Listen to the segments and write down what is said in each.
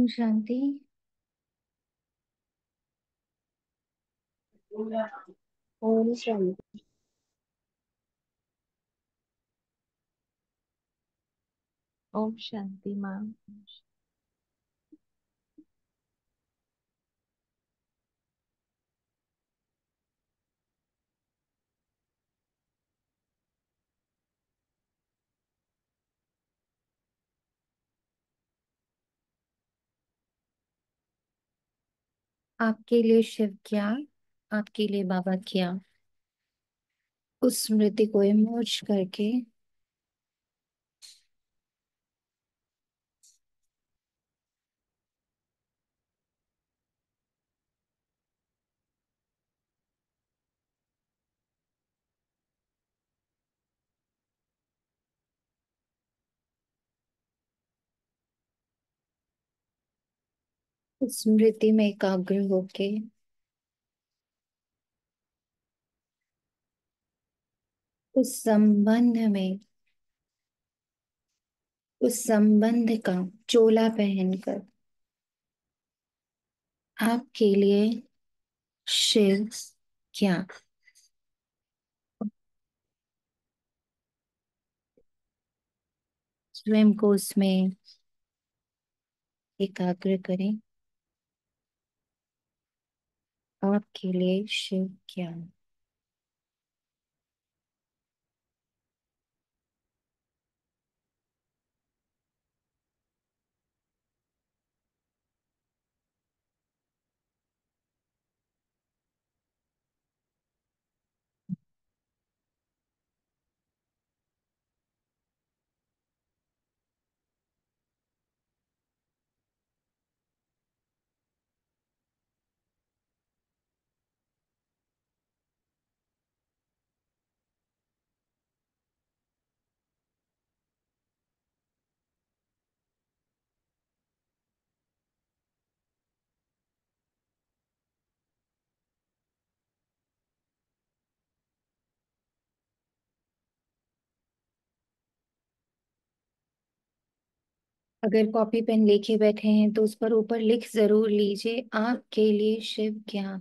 Om Shanti. Om Shanti. Om Shanti ma'am. आपके लिए शिव क्या, आपके लिए बाबा क्या। उस स्मृति को इमर्ज करके उस स्मृति में एकाग्र होके उस संबंध का चोला पहनकर आपके लिए शिव क्या। स्वयं को उसमें एकाग्र करें। आपके लिए शिव क्या। अगर कॉपी पेन लेके बैठे हैं तो उस पर ऊपर लिख जरूर लीजिए, आपके लिए शिव क्या।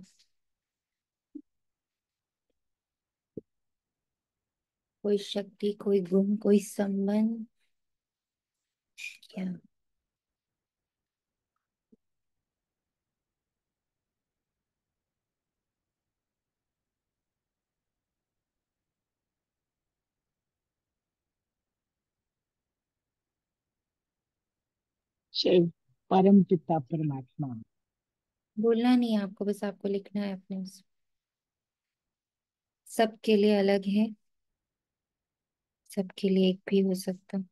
कोई शक्ति, कोई गुण, कोई संबंध क्या। शिव परम पिता परमात्मा। बोलना नहीं है आपको, बस आपको लिखना है अपने उस। सबके लिए अलग है, सबके लिए एक भी हो सकता।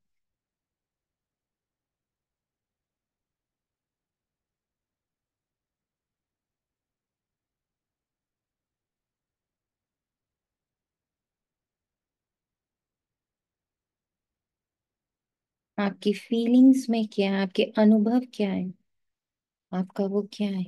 आपकी फीलिंग्स में क्या है, आपके अनुभव क्या है, आपका वो क्या है।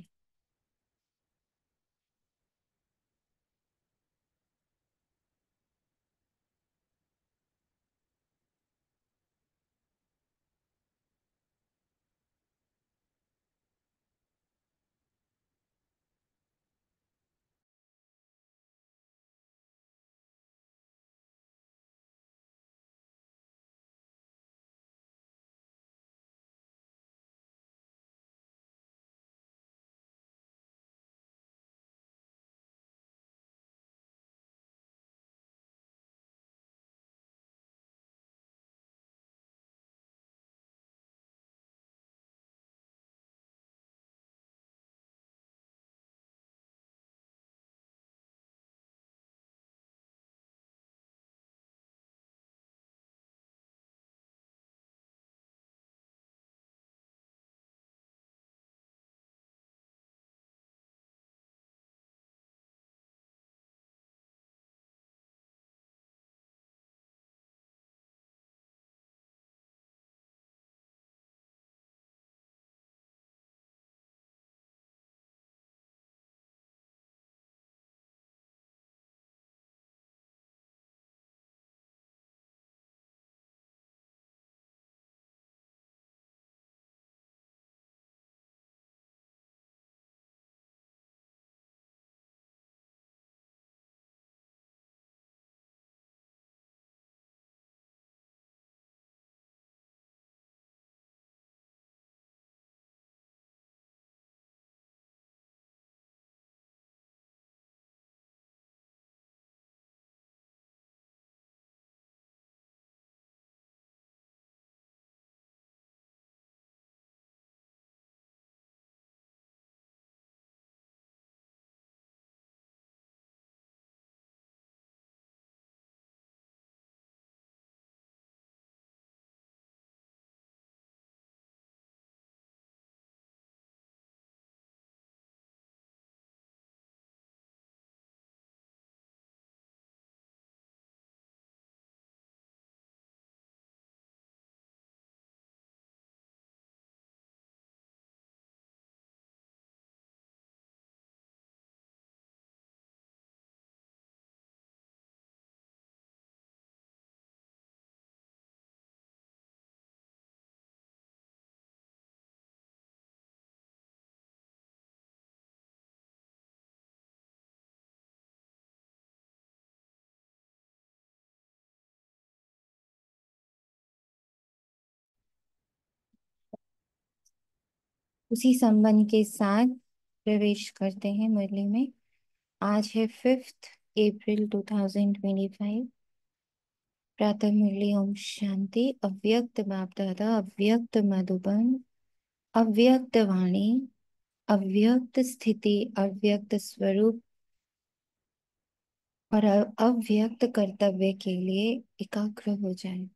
उसी संबंध के साथ प्रवेश करते हैं मुरली में। आज है 5 अप्रैल 2025। प्रातः मुरली। ओम शांति। अव्यक्त बाप दादा, अव्यक्त मधुबन, अव्यक्त वाणी, अव्यक्त स्थिति, अव्यक्त स्वरूप और अव्यक्त कर्तव्य के लिए एकाग्र हो जाए।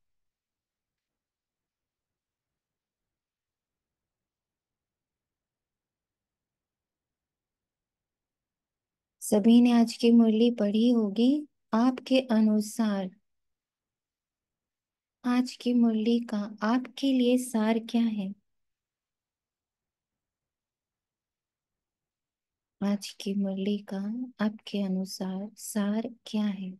सभी ने आज की मुरली पढ़ी होगी। आपके अनुसार आज की मुरली का आपके लिए सार क्या है? आज की मुरली का आपके अनुसार सार क्या है?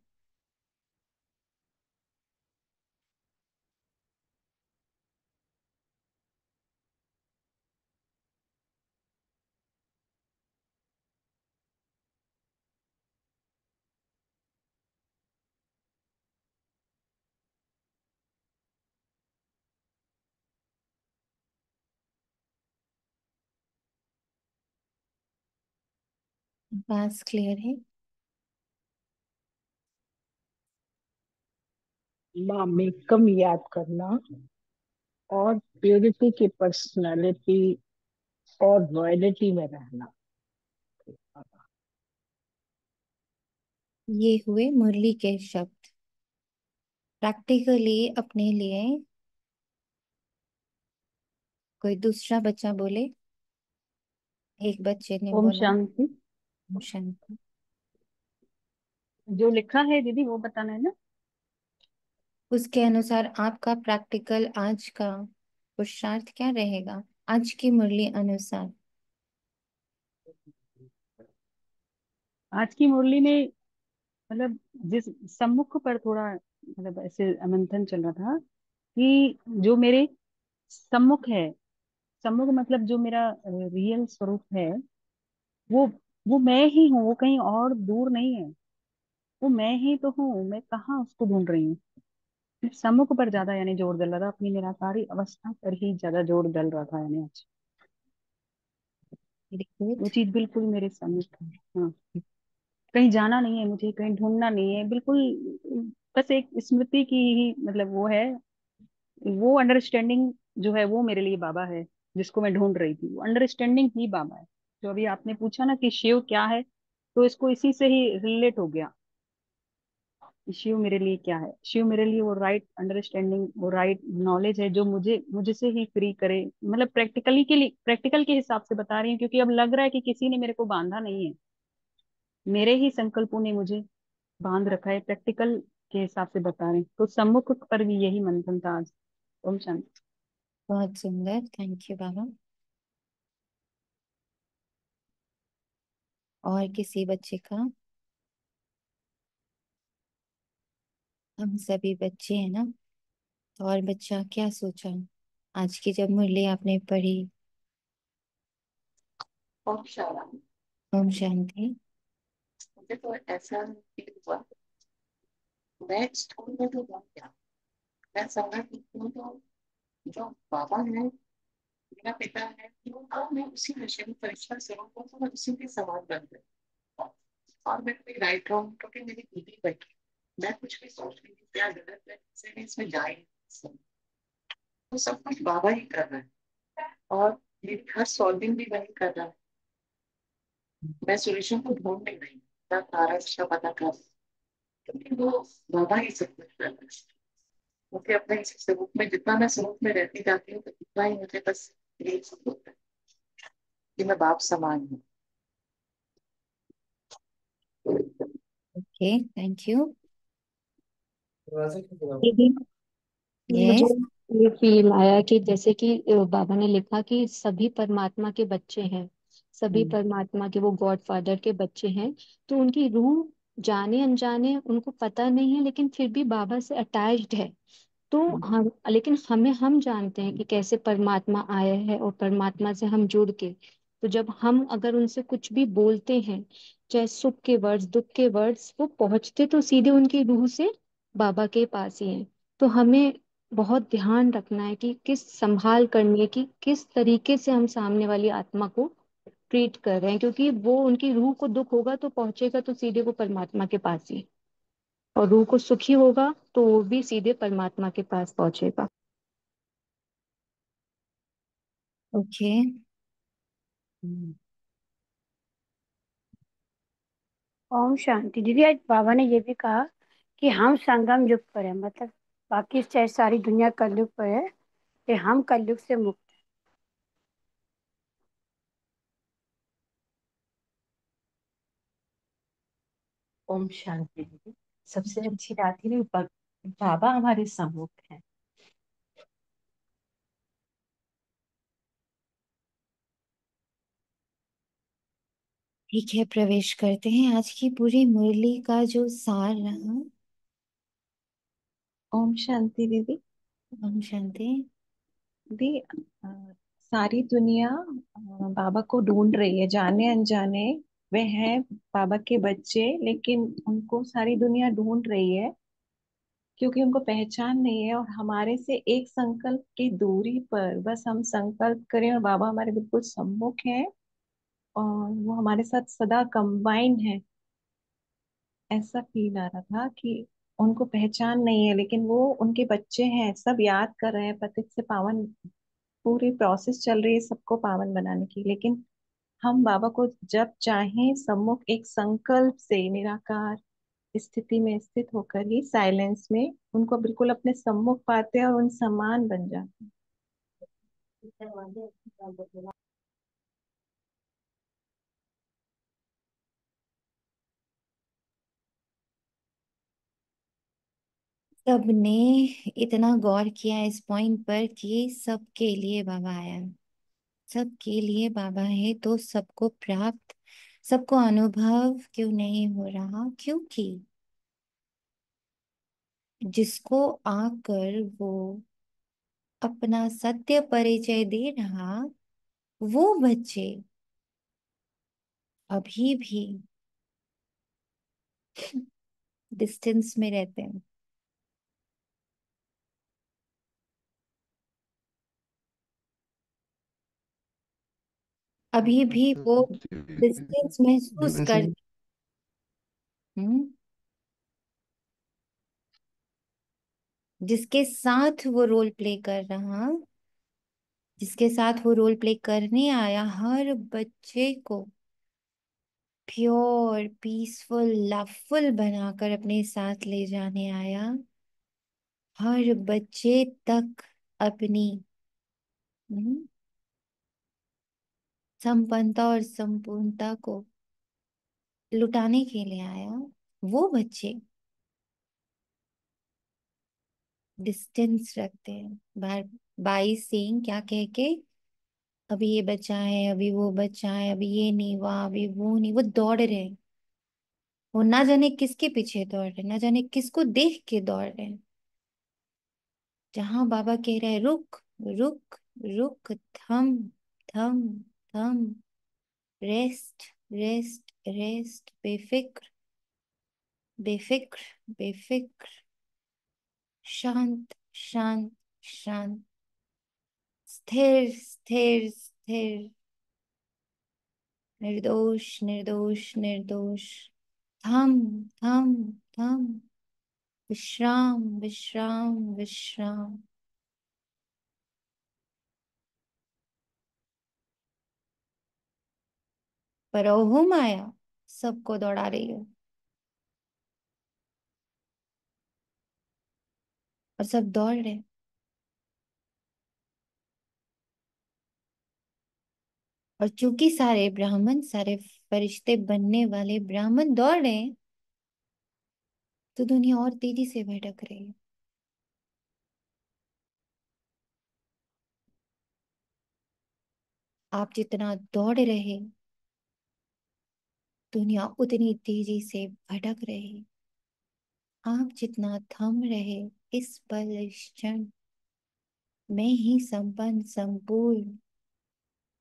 बात क्लियर है? माँ में कम याद करना और प्योरिटी की पर्सनालिटी और रॉयल्टी में रहना। ये हुए मुरली के शब्द। प्रैक्टिकली अपने लिए कोई दूसरा बच्चा बोले। एक बच्चे ने ओम बोला। शांति। शांति। जो लिखा है दीदी वो बताना है ना। उसके अनुसार आपका प्रैक्टिकल आज का पुरुषार्थ क्या रहेगा? आज की मुरली अनुसार। आज की मुरली में मतलब जिस सम्मुख पर थोड़ा मतलब ऐसे मंथन चल रहा था कि जो मेरे सम्मुख है, सम्मुख मतलब जो मेरा रियल स्वरूप है, वो वो मैं ही हूँ, वो कहीं और दूर नहीं है। वो मैं ही तो हूँ, मैं कहाँ उसको ढूंढ रही हूँ। सम्मुख पर ज्यादा यानी जोर डल रहा था, अपनी निराकारी अवस्था पर ही ज्यादा जोर डल रहा था यानी आज। Very good. वो चीज बिल्कुल मेरे सम्मुख है। हाँ, कहीं जाना नहीं है मुझे, कहीं ढूंढना नहीं है बिल्कुल। बस एक स्मृति की ही मतलब वो है, वो अंडरस्टैंडिंग जो है वो मेरे लिए बाबा है, जिसको मैं ढूंढ रही थी। वो अंडरस्टैंडिंग ही बाबा है। जो अभी आपने पूछा ना कि शिव क्या है, तो इसको इसी से ही रिलेट हो गया कि शिव मेरे लिए क्या है। शिव मेरे लिए वो राइट अंडरस्टैंडिंग, वो राइट नॉलेज है जो मुझे मुझसे ही फ्री करे। मतलब प्रैक्टिकली के लिए, प्रैक्टिकल के हिसाब से बता रही हूँ, क्योंकि अब लग रहा है कि किसी ने मेरे को बांधा नहीं है, मेरे ही संकल्पों ने मुझे बांध रखा है। प्रैक्टिकल के हिसाब से बता रहे हैं, तो सम्मुख पर भी यही मंथन था आज। ओम शांति। बहुत सुंदर। थैंक यू बाबा। और किसी बच्चे का? हम सभी बच्चे हैं ना। तो और बच्चा क्या सोचा आज की जब मुरली आपने पढ़ी? ओम शांति। ओम शांति। मुझे तो ऐसा फील हुआ, मैं स्कूल में तो हूँ क्या, मैं समझ हूँ तो जो बाबा है, मेरा पिता है, तो मैं उसी विषय में परीक्षा से हूँ, तो मैं उसी के सवाल बन गई। और मैं कोई राइट रॉन्ग क्योंकि मेरी दीदी बैठी, मैं कुछ भी सोच रही थी क्या गलत है, इससे भी इसमें जाए नहीं। तो सब कुछ बाबा ही कर रहा है और मेरी हर सॉल्विंग भी वही कर रहा है। मैं सोल्यूशन को ढूंढ नहीं रही, क्या कारण इसका पता कर, क्योंकि वो बाबा ही सब कुछ कर रहा है। मुझे अपने इस स्वरूप में, जितना मैं स्वरूप में रहती जाती हूँ, तो इतना ही मुझे बस यही सब होता है कि मैं बाप समान हूँ। Okay, thank you. दीदी, मुझे यस। ये फील आया कि जैसे कि बाबा ने लिखा कि सभी परमात्मा के बच्चे हैं, सभी परमात्मा के वो गॉड फादर के बच्चे हैं। तो उनकी रूह जाने अनजाने उनको पता नहीं है, लेकिन फिर भी बाबा से अटैच्ड है। तो हम, लेकिन हम जानते हैं कि कैसे परमात्मा आए हैं और परमात्मा से हम जुड़ के, तो जब हम अगर उनसे कुछ भी बोलते हैं, चाहे सुख के वर्ड्स दुख के वर्ड्स, वो पहुंचते तो सीधे उनकी रूह से बाबा के पास ही हैं। तो हमें बहुत ध्यान रखना है कि किस संभाल करनी है, कि किस तरीके से हम सामने वाली आत्मा को ट्रीट कर रहे हैं, क्योंकि वो उनकी रूह को दुख होगा तो पहुंचेगा तो सीधे वो परमात्मा के पास ही, और रूह को सुखी होगा तो वो भी सीधे परमात्मा के पास पहुंचेगा। ओके। ओम शांति। दीदी आज बाबा ने ये भी कहा कि हम संगम युग पर है, मतलब बाकी चाहे सारी दुनिया कलयुग पर है, कि हम कलयुग से मुक्त। ओम शांति दीदी। सबसे अच्छी बात है बाबा हमारे सम्मुख हैं। ठीक है, प्रवेश करते हैं आज की पूरी मुरली का जो सार रहा। ओम शांति दीदी। ओम शांति। दी सारी दुनिया बाबा को ढूंढ रही है, जाने अनजाने वे हैं बाबा के बच्चे, लेकिन उनको सारी दुनिया ढूंढ रही है क्योंकि उनको पहचान नहीं है। और हमारे से एक संकल्प की दूरी पर बस हम संकल्प करें और बाबा हमारे बिल्कुल सम्मुख हैं और वो हमारे साथ सदा कंबाइंड है। ऐसा फील आ रहा था कि उनको पहचान नहीं है, लेकिन वो उनके बच्चे हैं, सब याद कर रहे हैं, पतित से पावन पूरी प्रोसेस चल रही है सबको पावन बनाने की। लेकिन हम बाबा को जब चाहें सम्मुख एक संकल्प से निराकार स्थिति में स्थित होकर ही साइलेंस में उनको बिल्कुल अपने सम्मुख पाते हैं और उन समान बन जाते हैं। सबने इतना गौर किया इस पॉइंट पर कि सबके लिए बाबा आया, सबके लिए बाबा है, तो सबको प्राप्त, सबको अनुभव क्यों नहीं हो रहा? क्योंकि जिसको आकर वो अपना सत्य परिचय दे रहा, वो बच्चे अभी भी डिस्टेंस में रहते हैं। अभी भी वो डिस्टेंस महसूस करते हैं। जिसके साथ वो रोल प्ले कर रहा, जिसके साथ वो रोल प्ले करने आया, हर बच्चे को प्योर पीसफुल लवफुल बनाकर अपने साथ ले जाने आया। हर बच्चे तक अपनी हम्म, संपन्नता और संपूर्णता को लुटाने के लिए आया। वो बच्चे डिस्टेंस रखते हैं, बार बाई सेइंग, क्या कह के, अभी ये बच्चा है, अभी वो बच्चा है, अभी ये नहीं हुआ, अभी वो नहीं। वो दौड़ रहे हैं, वो ना जाने किसके पीछे दौड़ रहे हैं, ना जाने किसको देख के दौड़ रहे हैं। जहां बाबा कह रहे हैं रुक, रुक, रुक, थम, थम, थम, रेस्ट, रेस्ट, रेस्ट, बेफिक्र, बेफिक्र, बेफिक्र, शांत, शांत, शांत, स्थिर, स्थिर, स्थिर, निर्दोष, निर्दोष, निर्दोष, थम, थम, थम, विश्राम, विश्राम, विश्राम। पर ओहो माया सबको दौड़ा रही है, और सब दौड़ रहे हैं। और चूंकि सारे ब्राह्मण, सारे फरिश्ते बनने वाले ब्राह्मण दौड़ रहे हैं, तो दुनिया और तेजी से भटक रही है। आप जितना दौड़ रहे, दुनिया उतनी तेजी से भटक रही। आप जितना थम रहे, इस पल इस क्षण में ही संपन्न संपूर्ण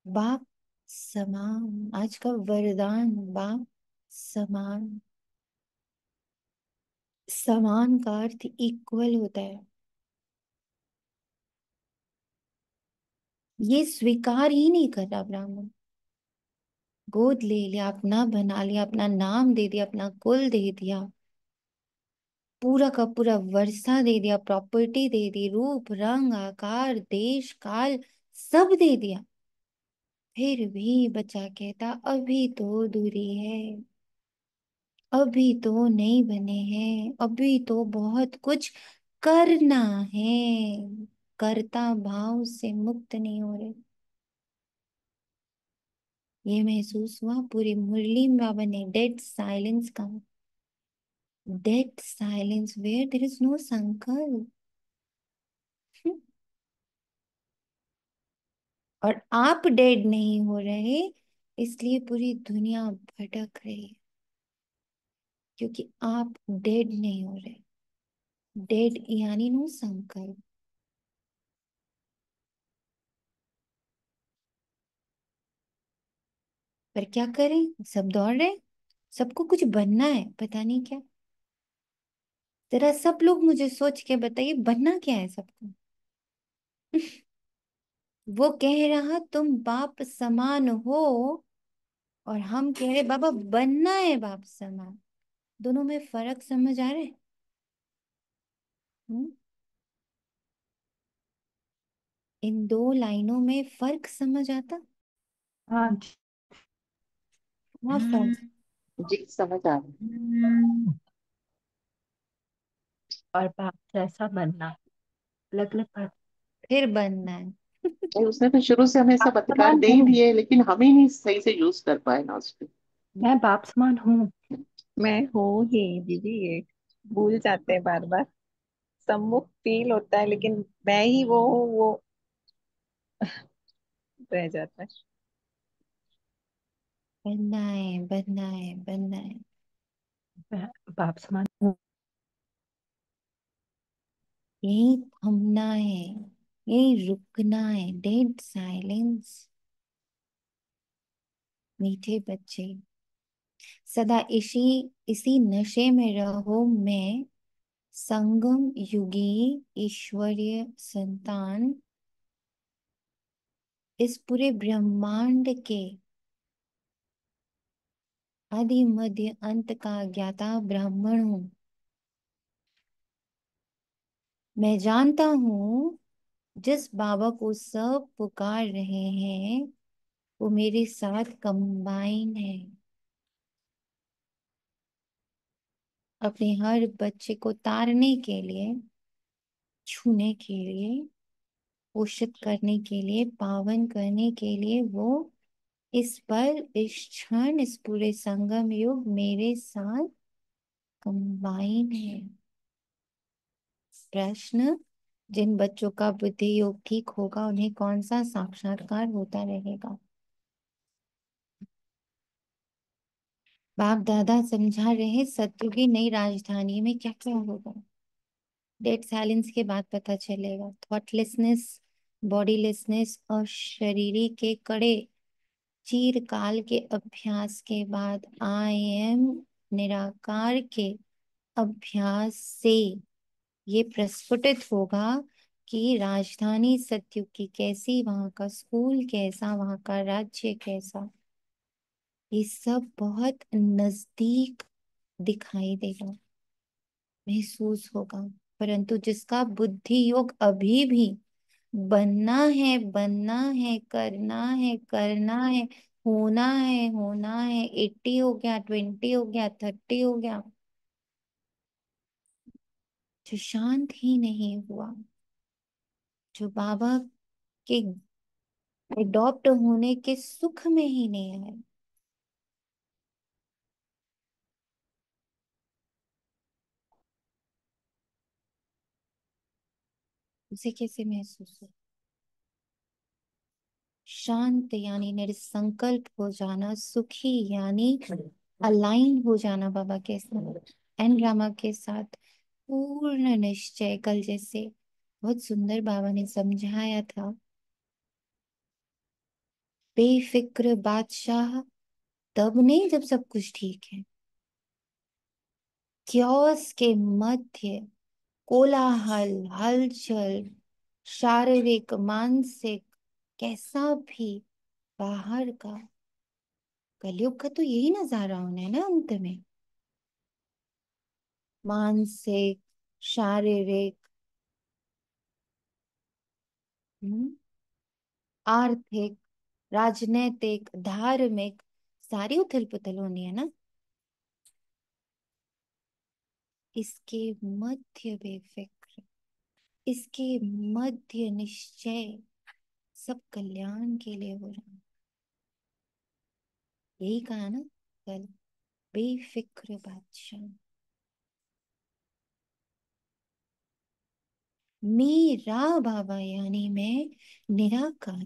बाप समान, आज का वरदान बाप समान। समान का अर्थ इक्वल होता है। ये स्वीकार ही नहीं कर रहा ब्राह्मण। गोद ले लिया, अपना बना लिया, अपना नाम दे दिया, अपना कुल दे दिया, पूरा का पूरा वर्षा दे दिया, प्रॉपर्टी दे दी, रूप रंग आकार देश काल सब दे दिया। फिर भी बच्चा कहता अभी तो दूरी है, अभी तो नहीं बने हैं, अभी तो बहुत कुछ करना है। कर्ता भाव से मुक्त नहीं हो रहे। ये महसूस हुआ पूरी मुरली में बाबा ने डेड साइलेंस कहा। Dead silence where there is no sankalp. और आप डेड नहीं हो रहे, इसलिए पूरी दुनिया भटक रही है, क्योंकि आप डेड नहीं हो रहे। डेड यानी नो संकल्प। पर क्या करें, सब दौड़ रहे, सबको कुछ बनना है, पता नहीं क्या। जरा सब लोग मुझे सोच के बताइए बनना क्या है सबको। वो कह रहा तुम बाप समान हो, और हम कह रहे बाबा बनना है बाप समान। दोनों में फर्क समझ आ रहा है? हम्म? इन दो लाइनों में फर्क समझ आता? हाँ जी। हाँ फर्क। जी समझ आ रहा और बाप जैसा बनना अलग अलग बात। फिर बनना है। है। उसने तो शुरू से हमें सब बाप अधिकार समान दे ही हूँ। दिए, लेकिन हम ही नहीं सही से यूज कर पाए ना उसको। मैं बाप समान हूँ। मैं हूँ ही दीदी, ये भूल जाते हैं बार बार। सम्मुख फील होता है, लेकिन मैं ही वो हूँ, वो रह जाता है। बनना है, बनना है, बनना है। मैं बाप समान हूँ। यही थमना है, यही रुकना है। Dead silence. मीठे बच्चे सदा इसी इसी नशे में रहो। मैं संगम युगी ईश्वरीय संतान, इस पूरे ब्रह्मांड के आदि मध्य अंत का ज्ञाता ब्राह्मण हूं। मैं जानता हूं जिस बाबा को सब पुकार रहे हैं वो मेरे साथ कंबाइन है। अपने हर बच्चे को तारने के लिए, छूने के लिए, पोषित करने के लिए, पावन करने के लिए वो इस पर, इस क्षण, इस पूरे संगम युग मेरे साथ कंबाइन है। प्रश्न, जिन बच्चों का बुद्धि योग ठीक होगा उन्हें कौन सा साक्षात्कार होता रहेगा? बाप दादा समझा रहे सत्य की नई राजधानी में क्या क्या होगा। डेड साइलेंस के बाद पता चलेगा। थॉटलेसनेस, बॉडीलेसनेस और शरीरी के कड़े चीरकाल के अभ्यास के बाद आई एम निराकार के अभ्यास से ये प्रस्फुटित होगा कि राजधानी सत्युग की कैसी, वहां का स्कूल कैसा, वहां का राज्य कैसा, ये सब बहुत नजदीक दिखाई देगा, महसूस होगा। परंतु जिसका बुद्धि योग अभी भी बनना है, बनना है, करना है, करना है, होना है, होना है, 80 हो गया, 20 हो गया, 30 हो गया, जो शांत ही नहीं हुआ, जो बाबा के एडॉप्ट होने के सुख में ही नहीं आया, उसे कैसे महसूस हो? शांत यानी निरसंकल्प हो जाना, सुखी यानी अलाइन हो जाना बाबा के साथ, एनग्रामा के साथ, पूर्ण निश्चय। कल जैसे बहुत सुंदर बाबा ने समझाया था, बेफिक्र बादशाह तब नहीं जब सब कुछ ठीक है। क्योस के मध्य कोलाहल, हलचल, शारीरिक, मानसिक कैसा भी बाहर का, कलयुग का तो यही नजारा होना है ना अंत में। मानसिक, शारीरिक, हम्म, आर्थिक, राजनैतिक, धार्मिक, सारी उथल पुथल होनी है ना। इसके मध्य बेफिक्र, इसके मध्य निश्चय, सब कल्याण के लिए हो रहा है। यही कहा ना कल, बेफिक्र बादशाह। मेरा बाबा यानी मैं निराकार,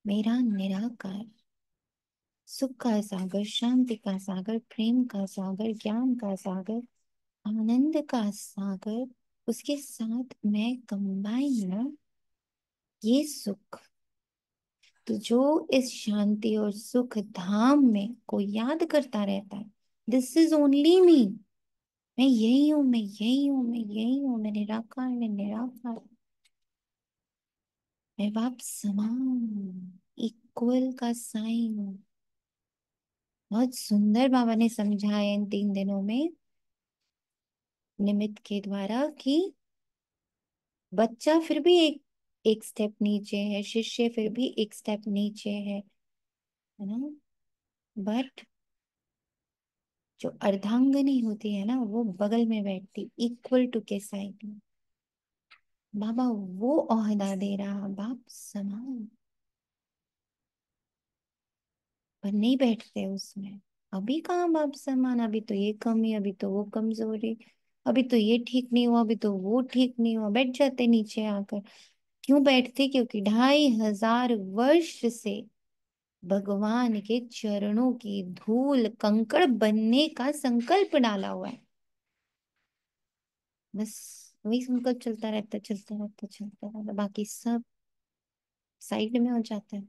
मेरा निराकार, सुख का सागर, शांति का सागर, प्रेम का सागर, ज्ञान का सागर, आनंद का सागर, उसके साथ मैं कंबाइन हूं। ये सुख, तो जो इस शांति और सुख धाम में को याद करता रहता है, दिस इज ओनली मी, मैं यही हूं, मैं यही हूं, मैं यही हूं, मैं निराकार, मैं निराकार, मैं बाप समान, इक्वल का साइन हूं। बहुत सुंदर बाबा ने समझाया इन 3 दिनों में निमित्त के द्वारा कि बच्चा फिर भी एक एक स्टेप नीचे है, शिष्य फिर भी एक स्टेप नीचे है ना। बट जो अर्धांगनी होती है ना, वो बगल में बैठती, इक्वल टू के साइड में, बाबा वो ओहदा दे रहा, बाप समान, पर नहीं बैठते उसमें। अभी कहाँ बाप समान, अभी तो ये कमी, अभी तो वो कमजोरी, अभी तो ये ठीक नहीं हुआ, अभी तो वो ठीक नहीं हुआ, बैठ जाते नीचे आकर। क्यों बैठते? क्योंकि 2500 वर्ष से भगवान के चरणों की धूल कंकड़ बनने का संकल्प डाला हुआ है। बस वही संकल्प चलता रहता, चलता रहता, चलता रहता, बाकी सब साइड में हो जाता है।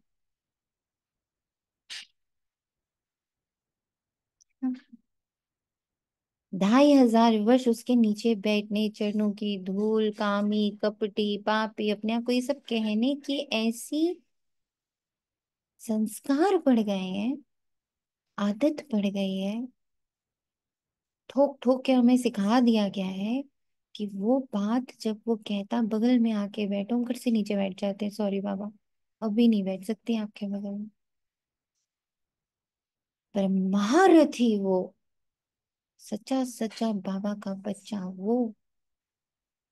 2500 वर्ष उसके नीचे बैठने, चरणों की धूल, कामी, कपटी, पापी, अपने आप को ये सब कहने की ऐसी संस्कार पड़ गए हैं, आदत पड़ गई है, ठोक ठोक के हमें सिखा दिया गया है कि वो बात जब वो कहता बगल में आके बैठो, हम घर से नीचे बैठ जाते हैं, सॉरी बाबा अभी नहीं बैठ सकती आपके बगल में। पर महारथी वो, सच्चा सच्चा बाबा का बच्चा वो,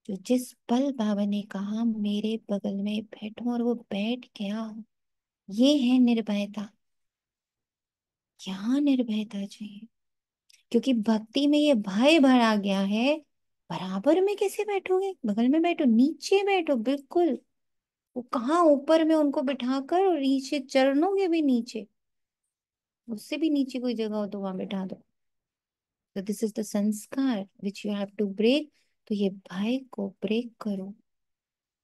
जो जिस पल बाबा ने कहा मेरे बगल में बैठो और वो बैठ गया, ये है निर्भयता। क्या निर्भयता चाहिए? क्योंकि भक्ति में ये भय भरा गया है, बराबर में कैसे बैठोगे, बगल में बैठो, नीचे बैठो बिल्कुल। वो कहाँ ऊपर में उनको बिठाकर, और नीचे चरणों के भी नीचे, उससे भी नीचे कोई जगह हो तो वहां बैठा दो। तो this is the sanskar which you have to break. तो ये भय को ब्रेक करो,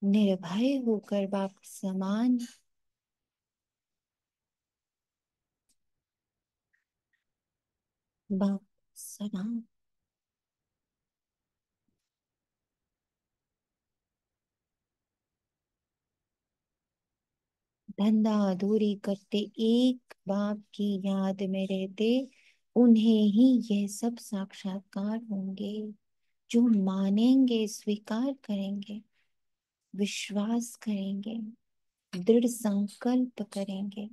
निर्भय होकर बाप समान, बाप समान। धंधा अधूरी करते, एक बाप की याद में रहते, उन्हें ही यह सब साक्षात्कार होंगे। जो मानेंगे, स्वीकार करेंगे, विश्वास करेंगे, दृढ़ संकल्प करेंगे,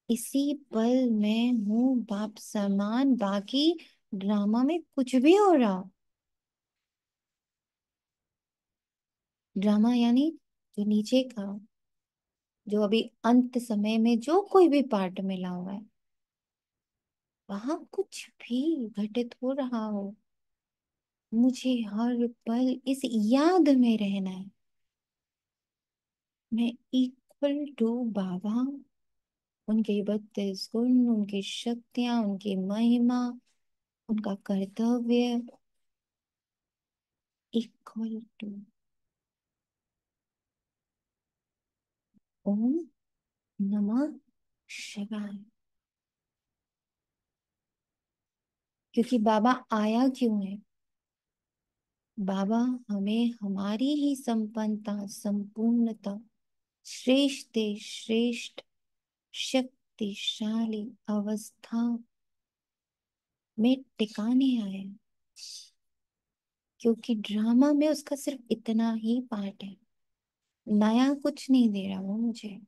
इसी पल मैं हूँ बाप समान, बाकी ड्रामा में कुछ भी हो रहा हो। ड्रामा यानी जो नीचे का, जो अभी अंत समय में जो कोई भी पार्ट मिला हुआ है, वहां कुछ भी घटित हो रहा हो, मुझे हर पल इस याद में रहना है, मैं इक्वल टू बाबा, उनके 32 गुण, उनकी शक्तियां, उनकी महिमा, उनका कर्तव्य, इक्वल टू। ओम नमः शिवाय। क्योंकि बाबा आया क्यों है? बाबा हमें हमारी ही संपन्नता, संपूर्णता, श्रेष्ठ श्रेष्ठ शक्तिशाली अवस्था में टिकाने आए, क्योंकि ड्रामा में उसका सिर्फ इतना ही पार्ट है, नया कुछ नहीं दे रहा वो मुझे।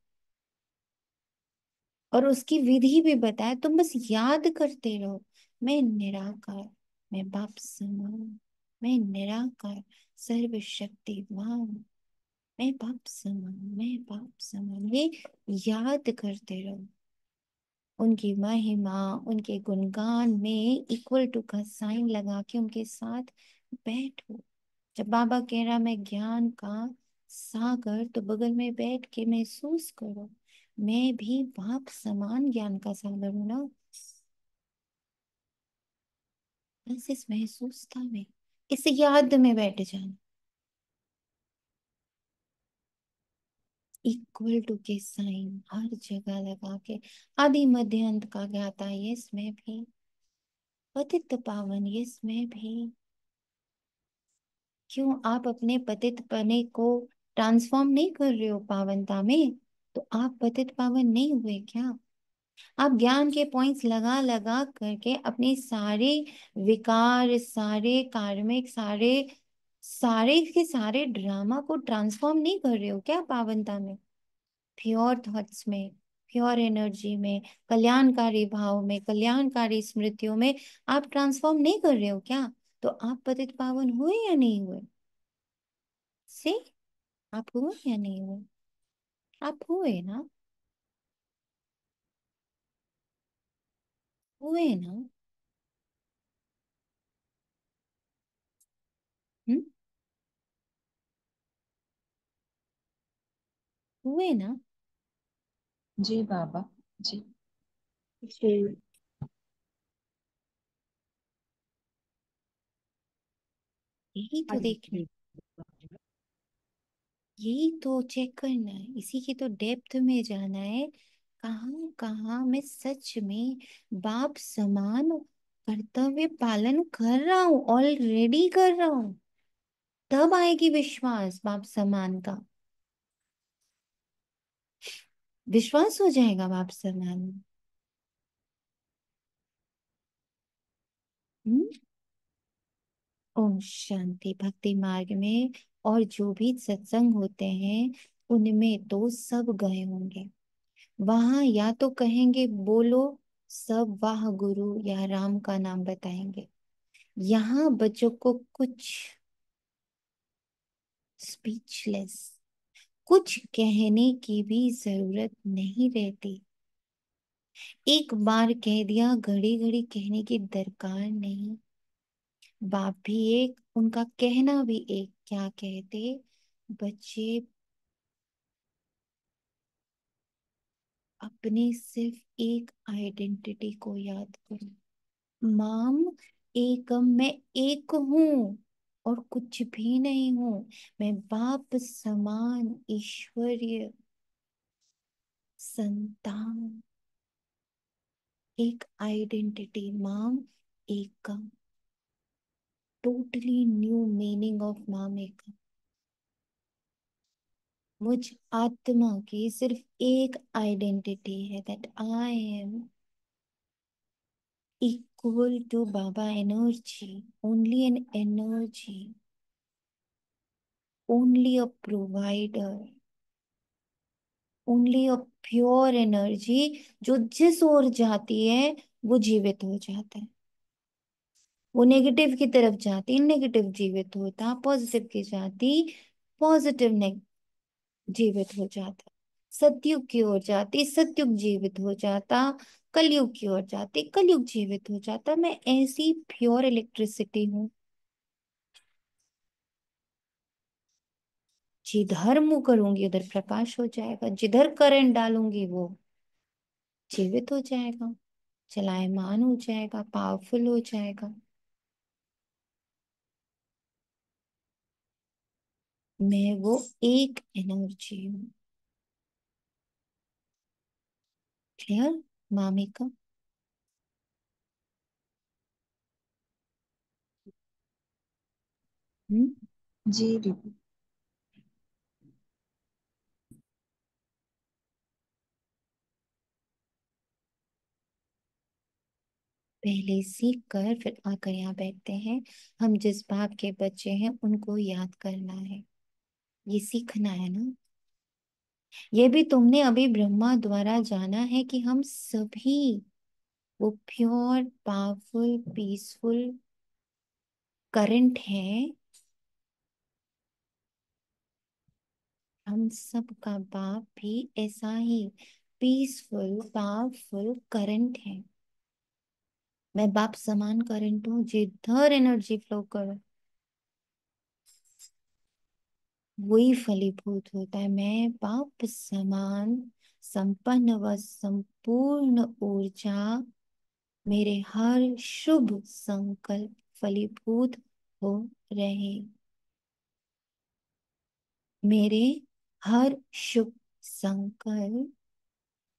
और उसकी विधि भी बताए, तुम बस याद करते रहो, मैं निराकार, मैं बाप समान, मैं निराकार सर्वशक्तिवान, मैं बाप समान, मैं बाप समान, ये याद करते रहो। उनकी महिमा, उनके गुणगान में इक्वल टू का साइन लगा के उनके साथ बैठो। जब बाबा कह रहा मैं ज्ञान का सागर, तो बगल में बैठ के महसूस करो, मैं भी बाप समान ज्ञान का सागर हूं ना। बस इस महसूसता में, इस याद में बैठ जाना। इक्वल टू के साइन हर जगह लगा के, आदि मध्य अंत का ज्ञाता ये इसमें भी, पतित पावन ये इसमें भी। क्यों आप अपने पतित पने को ट्रांसफॉर्म नहीं कर रहे हो पावनता में? तो आप पतित पावन नहीं हुए क्या? आप ज्ञान के पॉइंट्स लगा लगा करके अपने सारे विकार, सारे कार्मिक, सारे सारे के सारे ड्रामा को ट्रांसफॉर्म नहीं कर रहे हो क्या पावनता में? प्योर थॉट्स में, प्योर एनर्जी में, कल्याणकारी भाव में, कल्याणकारी स्मृतियों में आप ट्रांसफॉर्म नहीं कर रहे हो क्या? तो आप पतित पावन हुए या नहीं हुए? से आप हुए या नहीं हुए? आप हुए ना? हुए ना? हम्म, हुए ना? जी बाबा जी। जी। यही हाँ तो देखना, जी। यही तो चेक करना है, इसी की तो डेप्थ में जाना है। कहाँ कहाँ मैं सच में बाप समान कर्तव्य पालन कर रहा हूँ, ऑलरेडी कर रहा हूँ। तब आएगी विश्वास बाप समान का, विश्वास हो जाएगा बाप समान। हम्म। ओम शांति। भक्ति मार्ग में और जो भी सत्संग होते हैं, उनमें तो सब गए होंगे। वहां या तो कहेंगे बोलो सब वाह गुरु, या राम का नाम बताएंगे। यहाँ बच्चों को कुछ स्पीचलेस, कुछ कहने की भी जरूरत नहीं रहती। एक बार कह दिया, घड़ी घड़ी कहने की दरकार नहीं। बाप भी एक, उनका कहना भी एक। क्या कहते बच्चे? अपनी सिर्फ एक आइडेंटिटी को याद करो, माम एकम, मैं एक हूं और कुछ भी नहीं हूं। मैं बाप समान ईश्वरीय संतान, एक आइडेंटिटी, माम एकम। टोटली न्यू मीनिंग ऑफ माम एकम। मुझ आत्मा की सिर्फ एक आइडेंटिटी है, that I am equal to Baba energy, only an energy, only a provider, only a pure energy, जो जिस ओर जाती है वो जीवित हो जाता है। वो नेगेटिव की तरफ जाती, नेगेटिव जीवित होता, पॉजिटिव की जाती, पॉजिटिव ने जीवित हो जाता, सतयुग की ओर जाती, सतयुग जीवित हो जाता, कलयुग की ओर जाती, कलयुग जीवित हो जाता। मैं ऐसी प्योर इलेक्ट्रिसिटी हूँ। जिधर मुंह करूंगी उधर प्रकाश हो जाएगा, जिधर करंट डालूंगी वो जीवित हो जाएगा, चलायमान हो जाएगा, पावरफुल हो जाएगा। मैं वो एक एनर्जी हूँ। क्लियर मामिका? हम्म। जी दीदी। पहले सीख कर फिर आकर यहाँ बैठते हैं। हम जिस बाप के बच्चे हैं उनको याद करना है, ये सीखना है ना। ये भी तुमने अभी ब्रह्मा द्वारा जाना है कि हम सभी वो प्योर पावरफुल पीसफुल करंट है। हम सब का बाप भी ऐसा ही पीसफुल पावरफुल करंट है। मैं बाप समान करंट हूँ जिधर एनर्जी फ्लो करो वही फलीभूत होता है। मैं बाप समान संपन्न व संपूर्ण ऊर्जा, मेरे हर शुभ संकल्प फलीभूत हो रहे। मेरे हर शुभ संकल्प,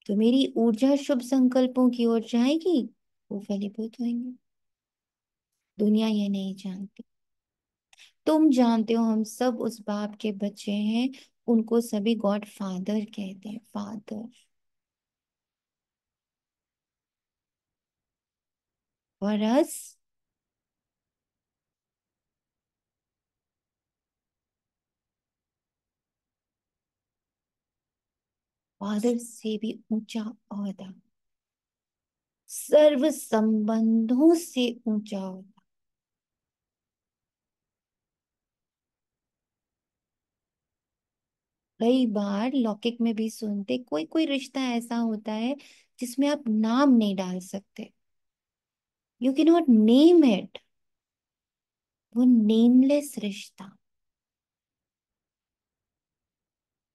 तो मेरी ऊर्जा शुभ संकल्पों की ओर जाएगी, वो फलीभूत होंगे। दुनिया ये नहीं जानती, तुम जानते हो। हम सब उस बाप के बच्चे हैं, उनको सभी गॉड फादर कहते हैं। फादर फॉर अस, फादर से भी ऊंचा ओहदा, सर्व संबंधों से ऊंचा ओहदा। कई बार लौकिक में भी सुनते, कोई कोई रिश्ता ऐसा होता है जिसमें आप नाम नहीं डाल सकते। You can not name it, वो नेमलेस रिश्ता।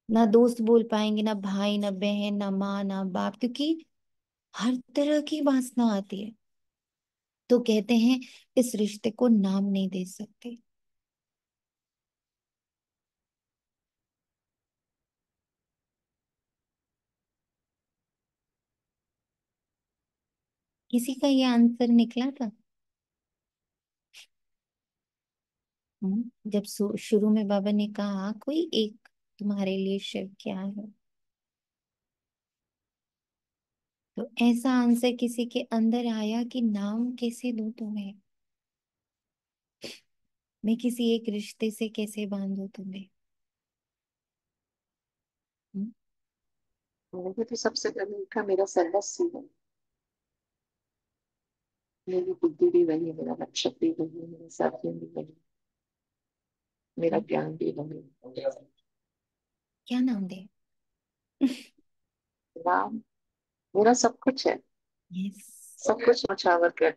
ना दोस्त बोल पाएंगे, ना भाई, ना बहन, ना माँ, ना बाप, क्योंकि हर तरह की वासना आती है। तो कहते हैं इस रिश्ते को नाम नहीं दे सकते। किसी का ये आंसर निकला था। जब शुरू में बाबा ने कहा कोई एक तुम्हारे लिए शिव क्या है, तो ऐसा आंसर किसी के अंदर आया कि नाम कैसे दूं तुम्हें, मैं किसी एक रिश्ते से कैसे बांधू तुम्हें। हम्म, मुझे तो सबसे ज्यादा लिखा मेरा सर्वस्व है। मेरी बुद्धि भी वही है, मेरा लक्ष्य भी वही है, मेरा साधन भी वही है, मेरा ज्ञान भी वही है। क्या नाम दे। नाम मेरा सब कुछ है, यस। सब कुछ नछावर कर।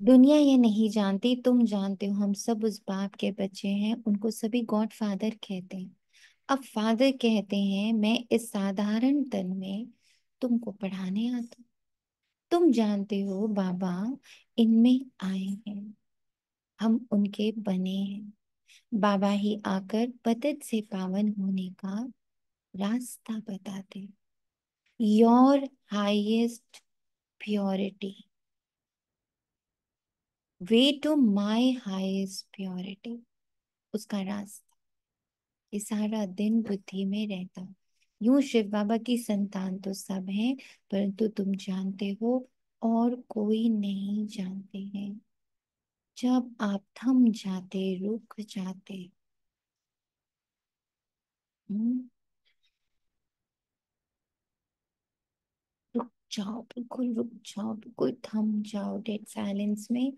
दुनिया ये नहीं जानती, तुम जानते हो। हम सब उस बाप के बच्चे हैं, उनको सभी गॉड फादर कहते हैं। अब फादर कहते हैं मैं इस साधारण तन में तुमको पढ़ाने आता हूं। तुम जानते हो बाबा इनमें आए हैं, हम उनके बने हैं। बाबा ही आकर पतित से पावन होने का रास्ता बताते। Your highest purity, way to my highest purity, उसका रास्ता। ये सारा दिन बुद्धि में रहता। यूं शिव बाबा की संतान तो सब हैं, परंतु तुम जानते हो और कोई नहीं जानते हैं। जब आप थम जाते, रुक जाते, हम्म, रुक जाओ, बिल्कुल रुक जाओ, बिल्कुल थम जाओ, डेड साइलेंस में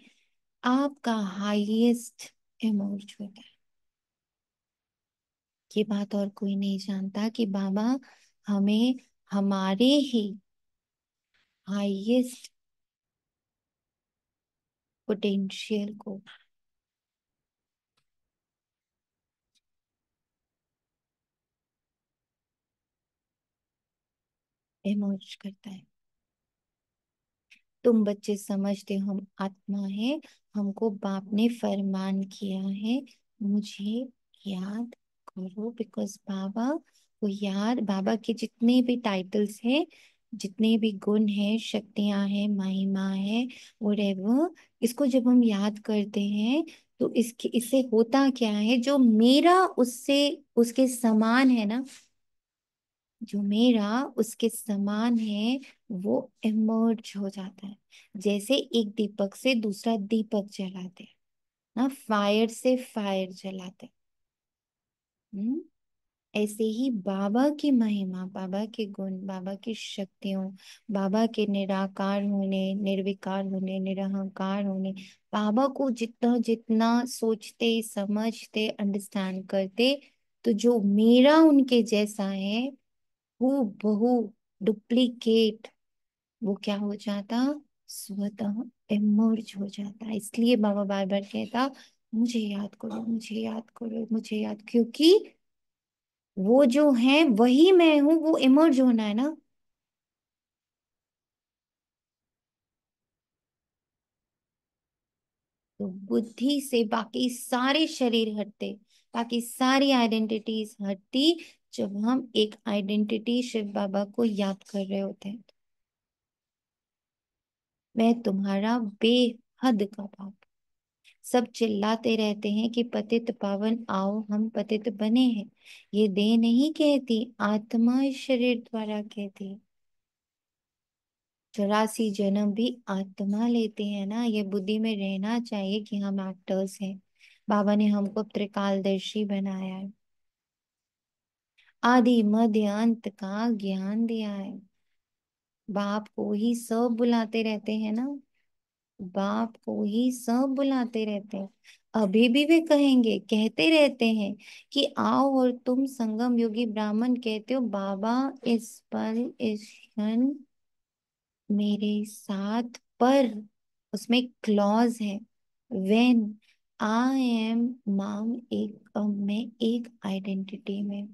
आपका हाईएस्ट इमर्ज होता है। ये बात और कोई नहीं जानता कि बाबा हमें हमारे ही हाईएस्ट पोटेंशियल को इमर्ज करता है। तुम बच्चे समझते हो हम आत्मा है, हमको बाप ने फरमान किया है मुझे याद करो, बिकॉज बाबा को याद, बाबा के जितने भी टाइटल्स हैं, जितने भी गुण हैं, शक्तियां हैं, महिमा है, whatever, इसको जब हम याद करते हैं तो इसके इससे होता क्या है, जो मेरा उससे उसके समान है ना, जो मेरा उसके समान है, वो इमर्ज हो जाता है। जैसे एक दीपक से दूसरा दीपक जलाते हैं ना, फायर से फायर जलाते हैं। ऐसे ही बाबा की महिमा, बाबा के गुण, बाबा की शक्तियों, बाबा के निराकार होने, निर्विकार होने, निरहंकार होने, बाबा को जितना जितना सोचते, समझते, अंडरस्टैंड करते, तो जो मेरा उनके जैसा है, हूबहू बहु डुप्लीकेट, वो क्या हो जाता, स्वतः इमर्ज हो जाता। इसलिए बाबा बार बार कहता, मुझे याद करो, मुझे याद करो, मुझे याद, क्योंकि वो जो है वही मैं हूं, वो इमर्ज होना है ना। तो बुद्धि से बाकी सारे शरीर हटते, बाकी सारी आइडेंटिटीज हटती, जब हम एक आइडेंटिटी शिव बाबा को याद कर रहे होते हैं। मैं तुम्हारा बेहद का पाप। सब चिल्लाते रहते हैं कि पतित पावन आओ हम पतित बने हैं। ये देह नहीं कहती, आत्मा इस शरीर द्वारा कहती है। 84 जन्म भी आत्मा लेते हैं ना, ये बुद्धि में रहना चाहिए कि हम एक्टर्स हैं। बाबा ने हमको त्रिकालदर्शी बनाया है, आदि मध्य अंत का ज्ञान दिया है। बाप को ही सब बुलाते रहते हैं ना, बाप को ही सब बुलाते रहते हैं। अभी भी वे कहेंगे, कहते रहते हैं कि आओ, और तुम संगम योगी ब्राह्मण कहते हो बाबा इस पल इस क्षण मेरे साथ, पर उसमें क्लॉज है, व्हेन आई एम मॉम, एक मैं एक आइडेंटिटी में,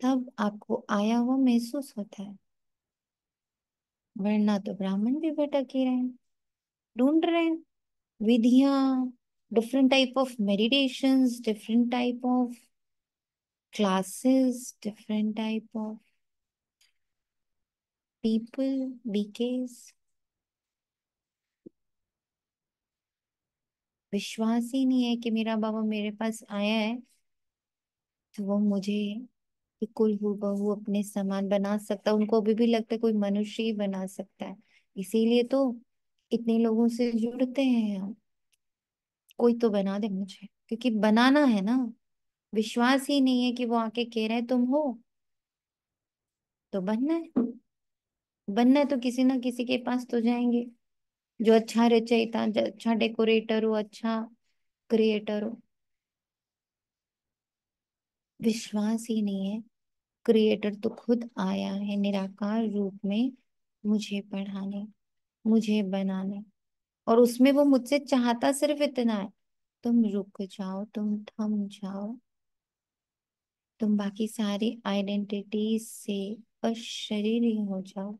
तब आपको आया हुआ महसूस होता है। वरना तो ब्राह्मण भी भटक ही रहे हैं, ढूंढ रहे हैं विधियां, different type of meditations, different type of classes, different type of people, because. विश्वास ही नहीं है कि मेरा बाबा मेरे पास आया है तो वो मुझे बिल्कुल हूबहू अपने समान बना सकता है। उनको अभी भी लगता है कोई मनुष्य ही बना सकता है, इसीलिए तो इतने लोगों से जुड़ते हैं हम, कोई तो बना दे मुझे, क्योंकि बनाना है ना। विश्वास ही नहीं है कि वो आके कह रहे हैं तुम हो, तो बनना है। बनना है तो किसी ना किसी के पास तो जाएंगे, जो अच्छा रचयिता, जो अच्छा डेकोरेटर हो, अच्छा क्रिएटर हो। विश्वास ही नहीं है। क्रिएटर तो खुद आया है निराकार रूप में मुझे पढ़ाने, मुझे बनाने, और उसमें वो मुझसे चाहता सिर्फ इतना है, तुम रुक जाओ, तुम थम जाओ, तुम बाकी सारी आइडेंटिटी से अशरीरी हो जाओ,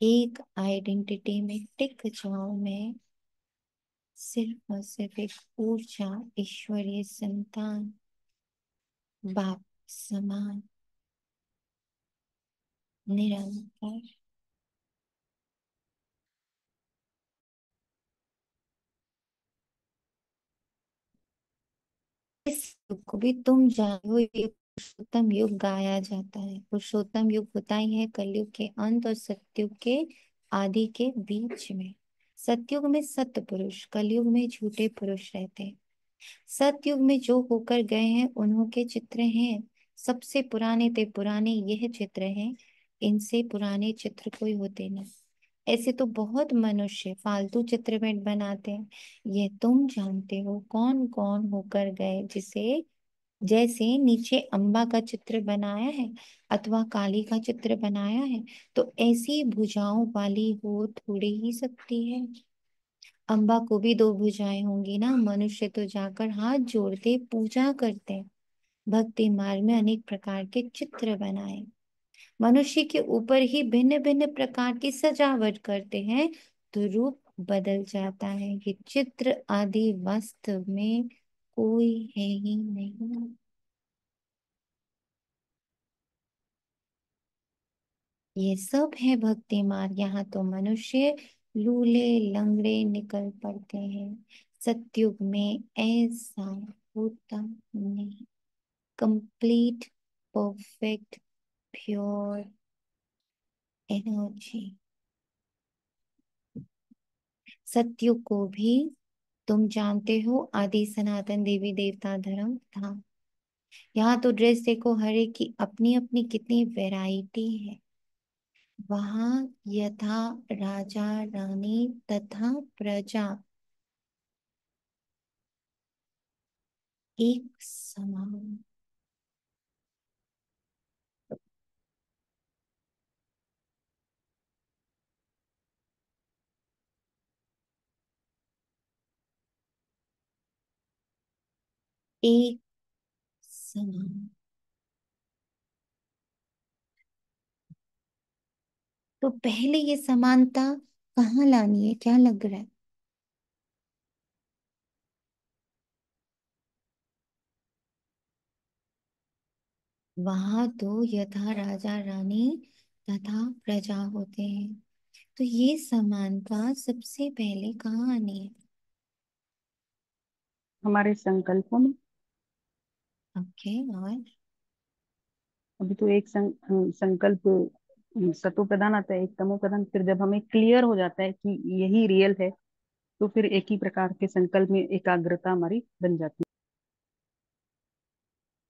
एक आइडेंटिटी में टिक जाओ। मैं सिर्फ और सिर्फ एक ऊर्जा, ईश्वरीय संतान, बाप समान, निरंतर। इस युग को भी तुम जानो, ये पुरुषोत्तम युग गाया जाता है। पुरुषोत्तम युग होता ही है कलयुग के अंत और सतयुग के आदि के बीच में। सतयुग में सत्य पुरुष, कलयुग में झूठे पुरुष रहते हैं। सतयुग में जो होकर गए हैं उन्हों के चित्र हैं, सबसे पुराने ते पुराने यह चित्र हैं, इनसे पुराने चित्र कोई होते नहीं। ऐसे तो बहुत मनुष्य फालतू चित्रमेट बनाते हैं, ये तुम जानते हो कौन कौन होकर गए, जिसे जैसे नीचे अम्बा का चित्र बनाया है अथवा काली का चित्र बनाया है, तो ऐसी भुजाओं वाली हो थोड़ी ही सकती है। अम्बा को भी दो भुजाएं होंगी ना, मनुष्य तो जाकर हाथ जोड़ते पूजा करते हैं, भक्ति मार्ग में अनेक प्रकार के चित्र बनाए, मनुष्य के ऊपर ही भिन्न भिन्न प्रकार की सजावट करते हैं, तो रूप बदल जाता है। ये चित्र आदि वास्तव में कोई है ही नहीं। ये सब है भक्ति मार्ग। यहाँ तो मनुष्य लूले लंगड़े निकल पड़ते हैं। सतयुग में ऐसा होता नहीं। Complete, perfect, pure energy. सतयुग को भी तुम जानते हो आदि सनातन देवी देवता धर्म था। यहाँ तो ड्रेस देखो, हर एक की अपनी अपनी कितनी वैरायटी है। वहां यथा राजा रानी तथा प्रजा एक समान। एक समान। तो पहले ये समानता कहाँ लानी है, क्या लग रहा है? वहां तो यथा राजा रानी तथा प्रजा होते हैं। तो ये समानता सबसे पहले कहाँ आनी है? हमारे संकल्पों में। ओके, और अभी तो एक संकल्प सतो प्रधान आता है, एक तमो प्रधान। फिर जब हमें क्लियर हो जाता है कि यही रियल है, तो फिर एक ही प्रकार के संकल्प में एकाग्रता हमारी बन जाती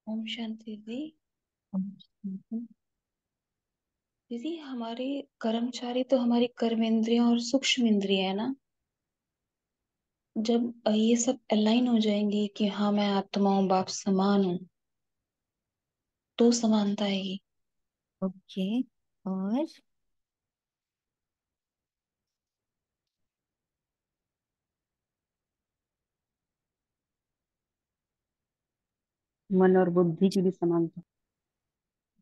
ओम शांति दीदी। दीदी हमारे कर्मचारी तो हमारी कर्म इंद्रियां और सूक्ष्म इंद्रियां है ना। जब ये सब अलाइन हो जाएंगी कि हाँ मैं आत्मा हूँ, बाप समान हूँ, तो समानता आएगी। ओके, और है। मन और बुद्धि की भी समानता।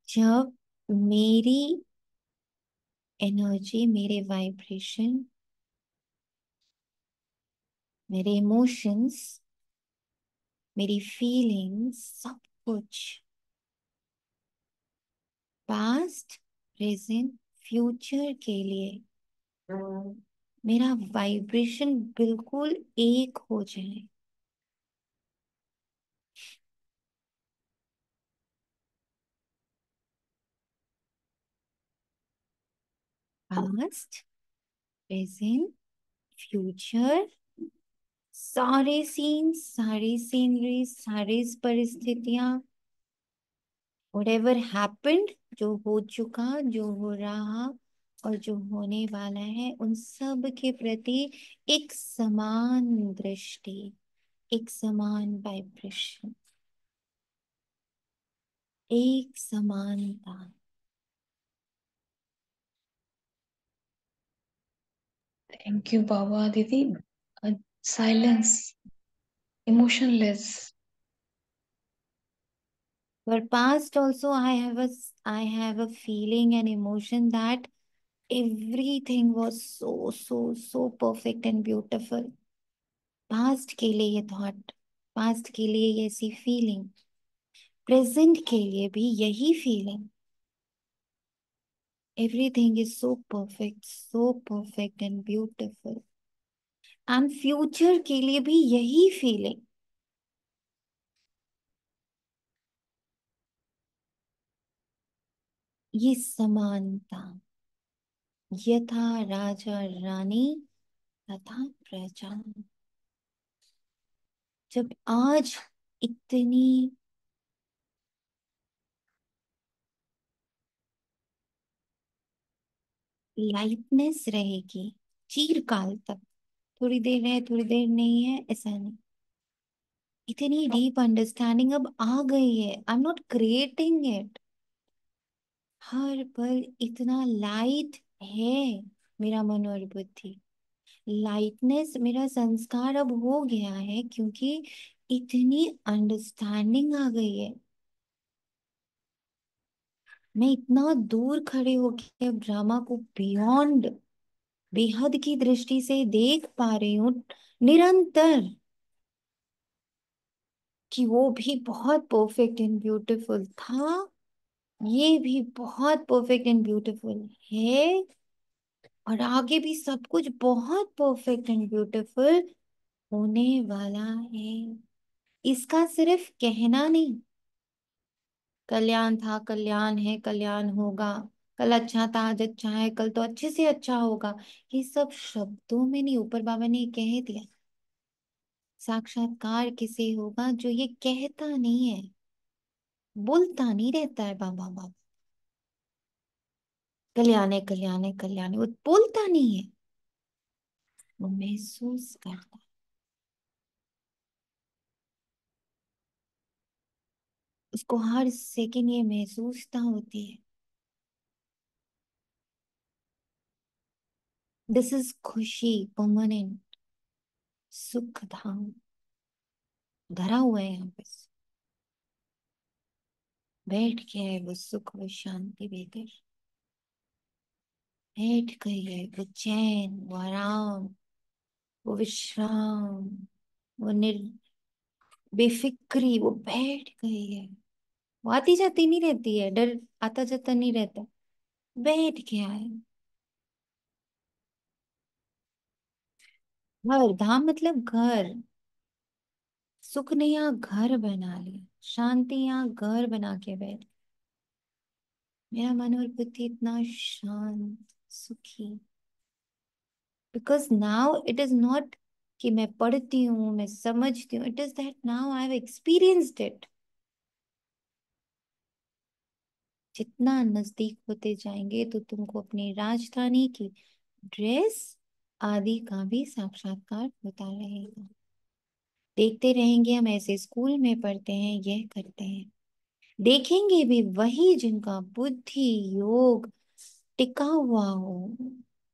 जब मेरी एनर्जी, मेरे वाइब्रेशन, मेरे इमोशंस, मेरी फीलिंग्स, सब कुछ पास्ट, प्रेजेंट, फ्यूचर के लिए मेरा वाइब्रेशन बिल्कुल एक हो जाए। पास्ट, प्रेजेंट, फ्यूचर, सारे सीन, सारी सीनरी, सारी परिस्थितियां, whatever happened, जो हो चुका, जो हो रहा और जो होने वाला है, उन सब के प्रति एक समान दृष्टि, एक समान वाइब्रेशन, एक समानता। थैंक यू बाबा दीदी। Silence, emotionless. For past also, I have a feeling and emotion that everything was so perfect and beautiful. Past के लिए ये थॉट, पास्ट के लिए ये ऐसी फीलिंग, प्रेजेंट के लिए भी यही feeling. Everything is so perfect and beautiful. And future के लिए भी यही फीलिंग। ये समानता, यथा राजा रानी तथा प्रजा। जब आज इतनी लाइटनेस रहेगी चिरकाल तक, थोड़ी देर है थोड़ी देर नहीं है ऐसा नहीं, इतनी डीप अंडरस्टैंडिंग अब आ गई है। I am not creating it. हर पल इतना लाइट है मेरा मन और बुद्धि। लाइटनेस मेरा संस्कार अब हो गया है क्योंकि इतनी अंडरस्टैंडिंग आ गई है। मैं इतना दूर खड़े होके अब ड्रामा को बियॉन्ड, बेहद की दृष्टि से देख पा रही हूँ निरंतर। कि वो भी बहुत परफेक्ट एंड ब्यूटीफुल था, ये भी बहुत परफेक्ट एंड ब्यूटीफुल है, और आगे भी सब कुछ बहुत परफेक्ट एंड ब्यूटीफुल होने वाला है। इसका सिर्फ कहना नहीं, कल्याण था, कल्याण है, कल्याण होगा, कल अच्छा था, आज अच्छा है, कल तो अच्छे से अच्छा होगा, ये सब शब्दों में नहीं, ऊपर बाबा ने कह दिया। साक्षात्कार किसे होगा? जो ये कहता नहीं है, बोलता नहीं रहता है बाबा बाबा, कल्याण है, कल्याण है, कल्याण है, वो बोलता नहीं है, वो महसूस करता है। उसको हर सेकंड ये महसूसता होती है, दिस इज खुशी परमानेंट, सुख धाम धरा हुआ है यहाँ पे, बैठ के है वो सुख, वो शांति बेकर बैठ गई है, वो चैन, वो आराम, वो विश्राम, वो बेफिक्री, वो बैठ गई है। वो आती जाती नहीं रहती है, डर आता जाता नहीं रहता, बैठ गया है। घर, धाम मतलब घर, सुख ने यहाँ घर बना लिया, शांति यहाँ घर बना के बैठ। मेरा मन और बुद्धि इतना शांत, सुखी, because now it is not कि मैं पढ़ती हूँ, मैं समझती हूँ, it is that now I have experienced it. जितना नजदीक होते जाएंगे तो तुमको अपनी राजधानी की ड्रेस आदि का भी साक्षात्कार होता रहेगा। देखते रहेंगे हम, ऐसे स्कूल में पढ़ते हैं, यह करते हैं, देखेंगे भी वही जिनका बुद्धि योग टिका हुआ हो,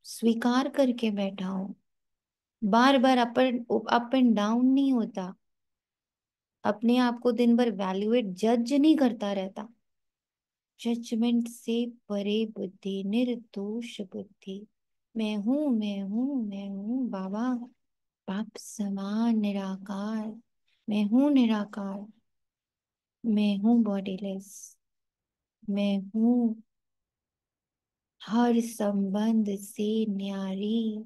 स्वीकार करके बैठा हो, बार बार अप एंड डाउन नहीं होता, अपने आप को दिन भर वैल्यूएट जज नहीं करता रहता, जजमेंट से परे बुद्धि, निर्दोष बुद्धि, मैं हूं, मैं हूं, मैं हूं बाबा, बाप समान निराकार, मैं हूं निराकार, मैं हूं बॉडीलेस, मैं हूं हर संबंध से न्यारी,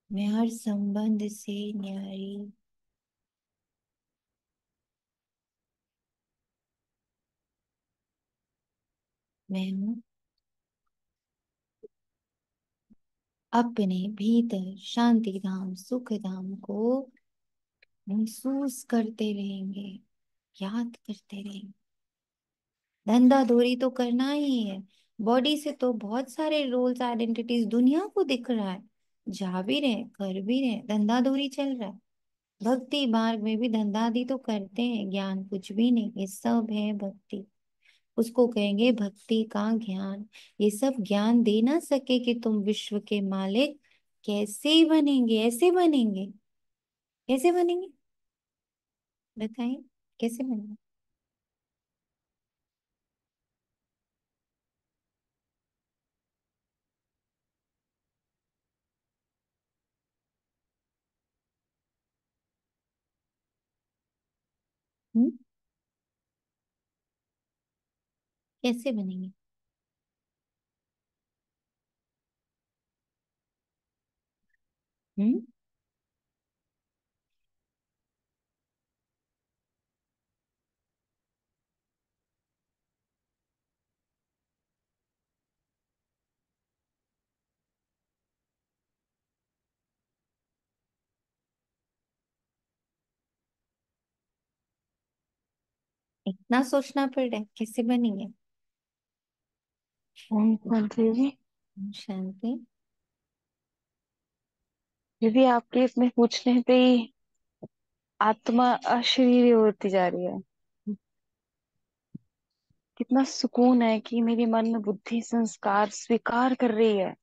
मैं हर संबंध से न्यारी, मैं हूं अपने भीतर शांति धाम, सुख धाम को महसूस करते रहेंगे, याद करते रहेंगे। धंधा धोरी तो करना ही है, बॉडी से तो बहुत सारे रोल्स आइडेंटिटीज दुनिया को दिख रहा है, जा भी रहे, कर भी रहे, धंधा धोरी चल रहा है। भक्ति मार्ग में भी धंधादी तो करते हैं, ज्ञान कुछ भी नहीं, ये सब है भक्ति, उसको कहेंगे भक्ति का ज्ञान। ये सब ज्ञान दे ना सके कि तुम विश्व के मालिक कैसे बनेंगे, ऐसे बनेंगे, कैसे बनेंगे, बताएं, कैसे बनेंगे? हम्म? कैसे बनेंगे? हम्म? इतना सोचना पड़ रहा है, कैसे बनेंगे? ओम शांति जी। शांति। दीदी आपके इसमें पूछने पे ही आत्मा अशरीरी होती जा रही है। कितना सुकून है कि मेरी मन बुद्धि संस्कार स्वीकार कर रही है,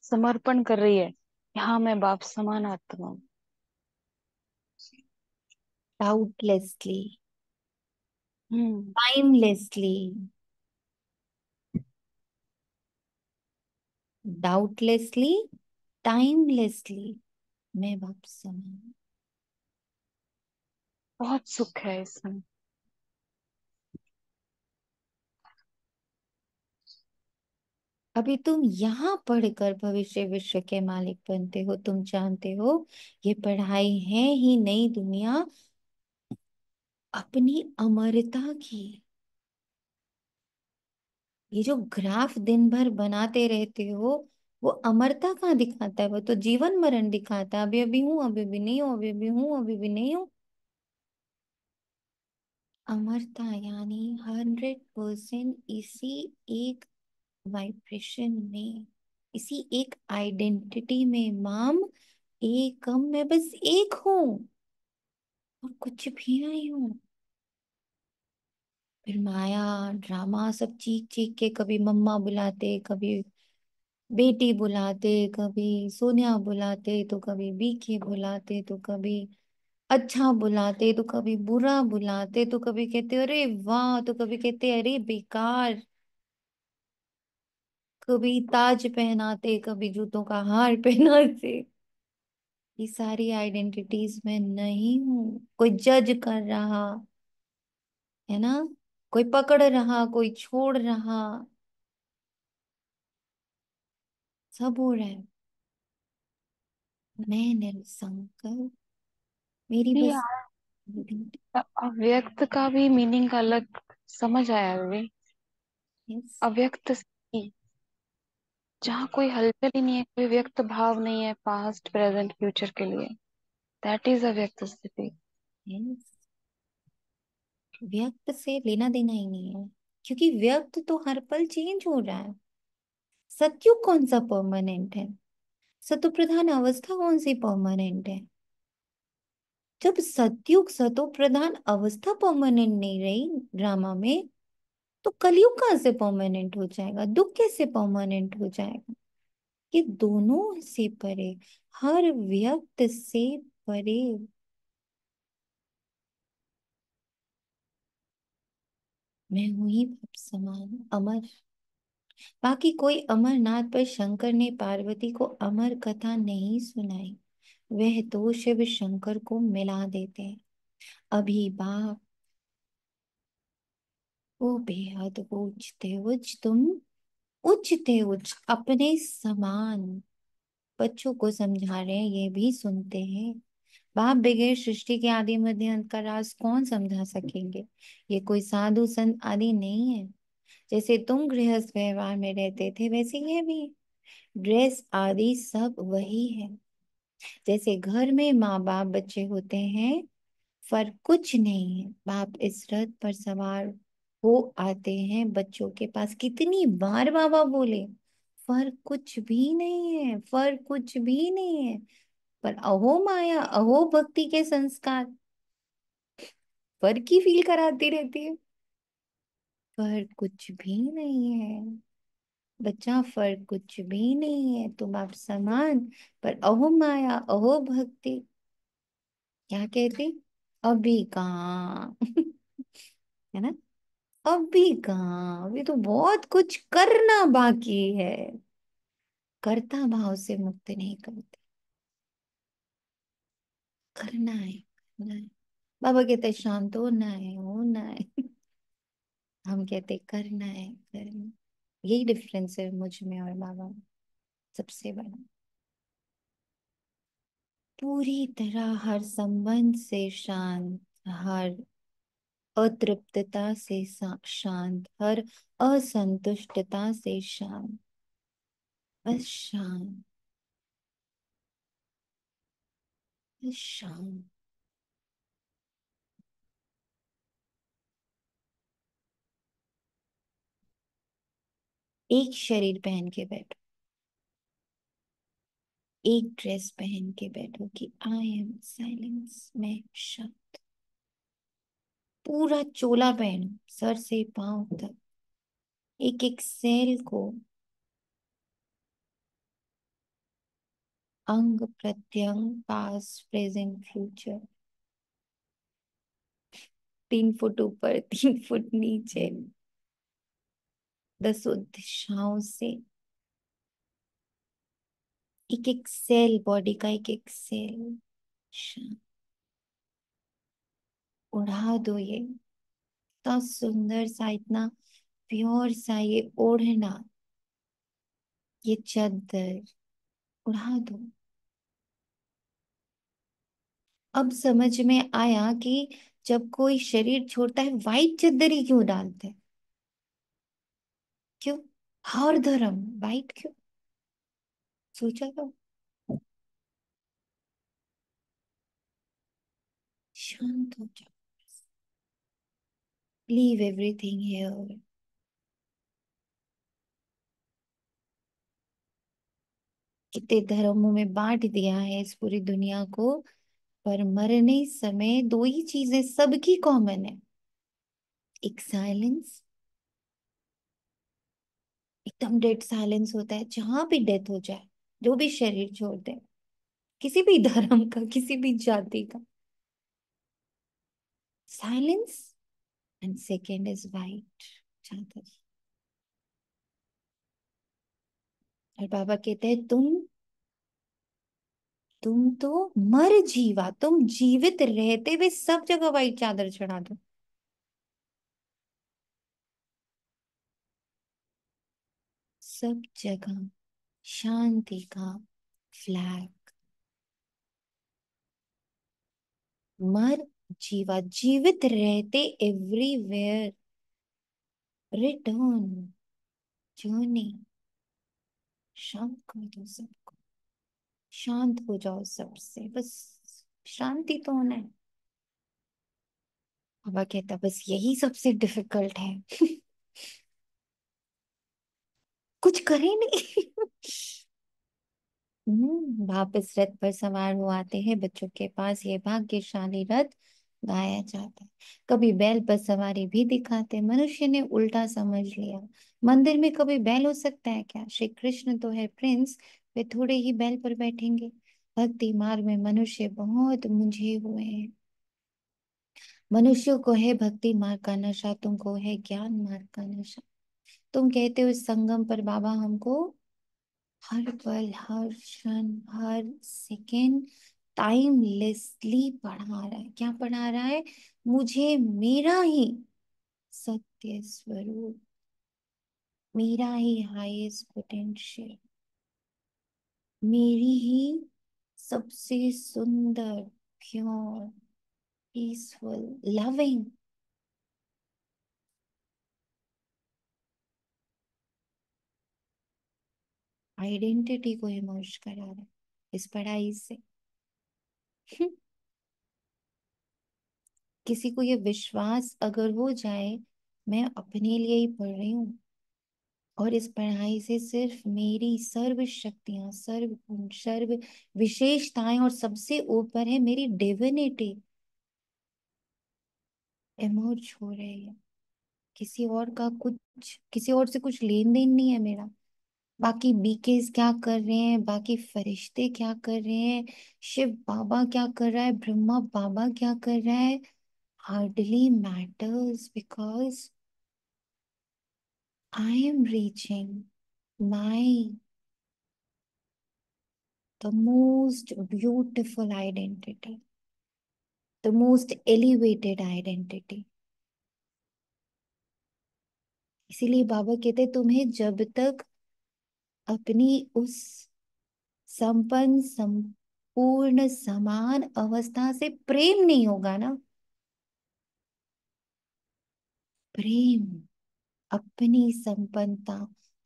समर्पण कर रही है कि हाँ मैं बाप समान आत्मा हूँ। डाउटलेसली, हम्म। टाइमलेसली, डाउटलेसली, टाइमलेसली मैं बाप समान। बहुत सुख है इसमें। अभी तुम यहाँ पढ़कर भविष्य विश्व के मालिक बनते हो। तुम जानते हो ये पढ़ाई है ही नई दुनिया अपनी अमरता की। ये जो ग्राफ दिन भर बनाते रहते हो वो अमरता कहाँ दिखाता है? वो तो जीवन मरण दिखाता है। अभी अभी हूँ, अभी भी नहीं हूँ, अभी भी हूँ, अभी भी नहीं हूँ। अमरता यानी 100% इसी एक वाइब्रेशन में, इसी एक आइडेंटिटी में। माम एकम, मैं बस एक हूँ और कुछ भी नहीं हूँ। फिर माया ड्रामा सब चीख चीख के कभी मम्मा बुलाते, कभी बेटी बुलाते, कभी सोनिया बुलाते, तो कभी बीके बुलाते, तो कभी अच्छा बुलाते, तो कभी बुरा बुलाते, तो कभी कहते अरे वाह, तो कभी कहते अरे बेकार। कभी ताज पहनाते, कभी जूतों का हार पहनाते। ये सारी आइडेंटिटीज में नहीं हूँ। कोई जज कर रहा है ना, कोई पकड़ रहा, कोई छोड़ रहा, सब हो रहा है। मैं निरसंकल्प, मेरी भी बस। यार, अव्यक्त का भी मीनिंग अलग समझ आया अभी। यस। अव्यक्त स्थिति, जहाँ कोई हलचल ही नहीं है, कोई व्यक्त भाव नहीं है पास्ट प्रेजेंट फ्यूचर के लिए। दैट इज अव्यक्त स्थिति। यस, व्यक्त से लेना देना ही नहीं है, क्योंकि व्यक्त तो हर पल चेंज हो रहा है। सत्युग कौन सा परमानेंट है? सतो प्रधान अवस्था कौन सी परमानेंट है? जब सत्युग सतो प्रधान अवस्था परमानेंट नहीं रही ड्रामा में, तो कलयुग कहाँ से परमानेंट हो जाएगा? दुख कैसे परमानेंट हो जाएगा? ये दोनों से परे, हर व्यक्त से परे। मैं हूं ही बाप समान अमर। बाकी कोई अमरनाथ पर शंकर ने पार्वती को अमर कथा नहीं सुनाई। वह तो शिव शंकर को मिला देते हैं। अभी बाप वो बेहद ऊंचते उच्च, तुम उच्चते उच्च अपने समान। बच्चों को समझा रहे हैं, ये भी सुनते हैं। बाप बगैर सृष्टि के आदि मध्य अंत का राज कौन समझा सकेंगे? ये कोई साधु संत आदि नहीं है। जैसे तुम गृहस्थ व्यवहार में रहते थे, वैसे ये भी। ड्रेस आदि सब वही है। जैसे घर में माँ बाप बच्चे होते हैं, फर्क कुछ नहीं है। बाप इस रथ पर सवार हो आते हैं बच्चों के पास। कितनी बार बाबा बोले, फर्क कुछ भी नहीं है, फर्क कुछ भी नहीं है। पर अहो माया, अहो भक्ति के संस्कार फर्क ही फील कराती रहती है। फर्क कुछ भी नहीं है बच्चा, फर्क कुछ भी नहीं है। तुम आप समान, पर अहो माया, अहो भक्ति। क्या कहते? अभी कहाँ है ना? अभी कहाँ, अभी तो बहुत कुछ करना बाकी है। कर्ता भाव से मुक्त नहीं करते। करना है, करना है। बाबा कहते शांत होना है, होना है। हम कहते करना है, करना। यही डिफरेंस है मुझ में और बाबा में, सबसे बड़ा। पूरी तरह हर संबंध से शांत, हर अतृप्तता से शांत, हर असंतुष्टता से शांत। बस शांत, बस शांत। एक शरीर पहन के बैठो, एक ड्रेस पहन के बैठो कि आई एम साइलेंस, मैं शांत। पूरा चोला पहनो सर से पांव तक, एक एक सेल को, अंग प्रत्यंग, पास्ट प्रेजेंट फ्यूचर। 3 फुट ऊपर, 3 फुट नीचे, दसों दिशाओं से। एक एक सेल, बॉडी का एक एक सेल शांत। उड़ा दो ये, इतना सुंदर सा, इतना प्योर सा ये ओढ़ना, ये चादर उड़ा दो। अब समझ में आया कि जब कोई शरीर छोड़ता है वाइट चादर ही क्यों डालते हैं? क्यों? हर धर्म वाइट क्यों? सोचा तो। शांत हो जाओ, लीव एवरीथिंग हियर। कितने धर्मों में बांट दिया है इस पूरी दुनिया को, पर मरने समय दो ही चीजें सबकी कॉमन है। एक साइलेंस, एकदम डेड साइलेंस होता है जहां भी डेथ हो जाए, जो भी शरीर छोड़ दे, किसी भी धर्म का, किसी भी जाति का, silence. And second is white चादर। और बाबा कहते हैं तुम तो मर जीवा, तुम जीवित रहते हुए सब जगह वाइट चादर चढ़ा दो। सब जगह शांति का फ्लैग। मर जीवा, जीवित रहते एवरीवेयर, रिटर्न जर्नी। शांत कर दो सबको, शांत हो जाओ सबसे, बस शांति तो होना है। बाबा कहता बस यही सबसे डिफिकल्ट है। कुछ करे नहीं। वापस रथ पर सवार हो आते हैं बच्चों के पास, ये भाग्यशाली रथ गाया जाता है। कभी बैल पर सवारी भी दिखाते, मनुष्य ने उल्टा समझ लिया। मंदिर में कभी बैल हो सकता है क्या? श्री कृष्ण तो है प्रिंस, वे थोड़े ही बैल पर बैठेंगे। भक्ति मार्ग में मनुष्य बहुत मुंझे हुए हैं। मनुष्यों को है भक्ति मार्ग का नशा, तुमको है ज्ञान मार्ग का नशा। तुम कहते हो इस संगम पर बाबा हमको हर पल, हर क्षण, हर सेकेंड टाइमलेसली पढ़ा रहा है। क्या पढ़ा रहा है? मुझे मेरा ही सत्य स्वरूप, मेरा ही हाईएस्ट पोटेंशियल, मेरी ही सबसे सुंदर, प्योर, पीसफुल, लविंग आइडेंटिटी को इमर्ज करा रहा है इस पढ़ाई से। किसी को ये विश्वास अगर हो जाए मैं अपने लिए ही पढ़ रही हूँ, और इस पढ़ाई से सिर्फ मेरी सर्व शक्तियां, सर्व गुण, सर्व विशेषताएं और सबसे ऊपर है मेरी डिविनिटी इमर्ज हो रही है। किसी और का कुछ, किसी और से कुछ लेन देन नहीं है मेरा। बाकी बीकेस क्या कर रहे हैं, बाकी फरिश्ते क्या कर रहे हैं, शिव बाबा क्या कर रहा है, ब्रह्मा बाबा क्या कर रहा है, hardly matters because I am reaching my the most beautiful identity, the most elevated identity। इसीलिए बाबा कहते तुम्हें जब तक अपनी उस संपन्न, संपूर्ण, समान अवस्था से प्रेम नहीं होगा ना, प्रेम अपनी संपन्नता,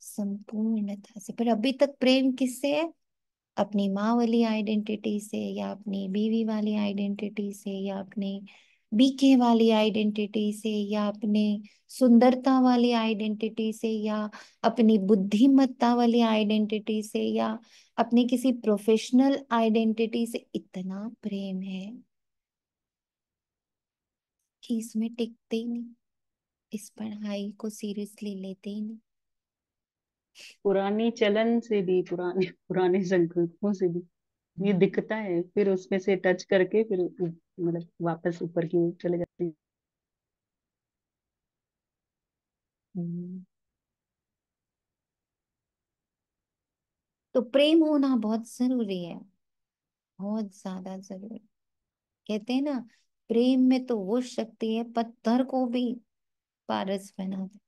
संपूर्णता से। पर अभी तक प्रेम किससे है? अपनी माँ वाली आइडेंटिटी से, या अपनी बीवी वाली आइडेंटिटी से, या अपने बीके वाली आइडेंटिटी से, या अपने सुंदरता वाली आइडेंटिटी से, या अपनी बुद्धिमत्ता वाली आइडेंटिटी से, या अपने किसी प्रोफेशनल आइडेंटिटी से। इतना प्रेम है कि इसमें टिकते ही नहीं, इस पढ़ाई को सीरियसली लेते ही नहीं। पुरानी चलन से भी, पुराने पुराने संकल्पों से भी ये दिखता है, फिर उसमें से टच करके फिर मतलब वापस ऊपर की ओर चले जाते हैं। हम्म। तो प्रेम होना बहुत जरूरी है, बहुत ज्यादा जरूरी। कहते हैं ना, प्रेम में तो वो शक्ति है पत्थर को भी पारस बना दे।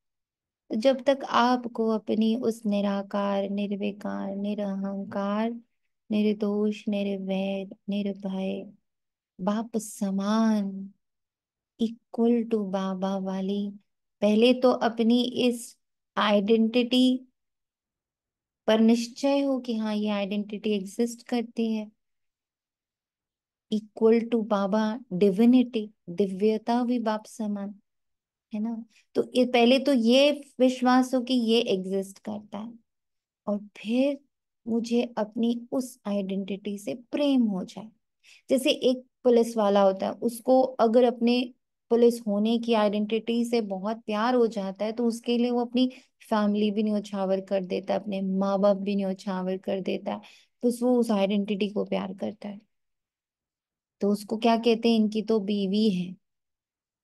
तो जब तक आपको अपनी उस निराकार निर्विकार निरहंकार निर्दोष निर्वैर निर्भय बाप समान इक्वल टू बाबा वाली, पहले तो अपनी इस आइडेंटिटी पर निश्चय हो कि हाँ ये आइडेंटिटी एग्जिस्ट करती है, इक्वल टू बाबा डिविनिटी, दिव्यता भी बाप समान है ना। तो ये पहले तो ये विश्वास हो कि ये एग्जिस्ट करता है, और फिर मुझे अपनी उस आइडेंटिटी से प्रेम हो जाए। जैसे एक पुलिस वाला होता है, उसको अगर अपने पुलिस होने की आइडेंटिटी से बहुत प्यार हो जाता है तो उसके लिए वो अपनी फैमिली भी न्योछावर कर देता है, अपने माँ बाप भी न्योछावर कर देता है, बस वो उस आइडेंटिटी को प्यार करता है। तो उसको क्या कहते हैं, इनकी तो बीवी है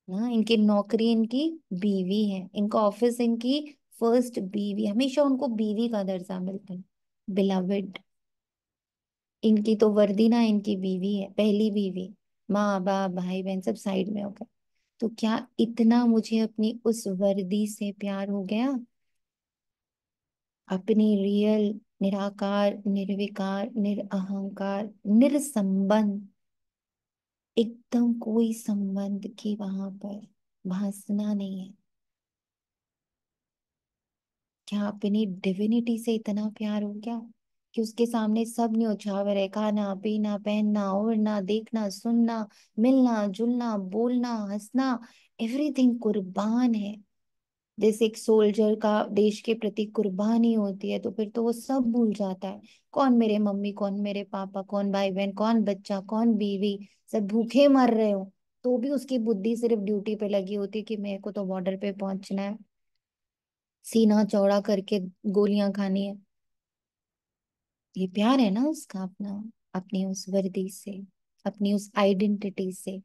ना, इनकी नौकरी इनकी बीवी है, इनका ऑफिस इनकी फर्स्ट बीवी, हमेशा उनको बीवी का दर्जा मिलता है, बिलवेड। इनकी तो वर्दी ना इनकी बीवी है, पहली बीवी। माँ बाप भाई बहन सब साइड में हो गए। तो क्या इतना मुझे अपनी उस वर्दी से प्यार हो गया, अपनी रियल निराकार निर्विकार निरअहंकार निरसंबंध, एकदम कोई संबंध की वहां पर भासना नहीं है। क्या अपनी डिविनिटी से इतना प्यार हो गया कि उसके सामने सब न्योछावर है, खाना पीना पहनना ओढ़ना देखना सुनना मिलना जुलना बोलना हंसना, एवरीथिंग कुर्बान है। जैसे एक सोल्जर का देश के प्रति कुर्बानी होती है, तो फिर तो वो सब भूल जाता है, कौन मेरे मम्मी कौन मेरे पापा कौन भाई बहन कौन बच्चा कौन बीवी, सब भूखे मर रहे हो, तो भी उसकी बुद्धि सिर्फ ड्यूटी पे लगी होती है कि मेरे को तो बॉर्डर पे पहुंचना है, सीना चौड़ा करके गोलियां खानी है। ये प्यार है ना उसका अपना, अपनी उस वर्दी से, अपनी उस आइडेंटिटी से।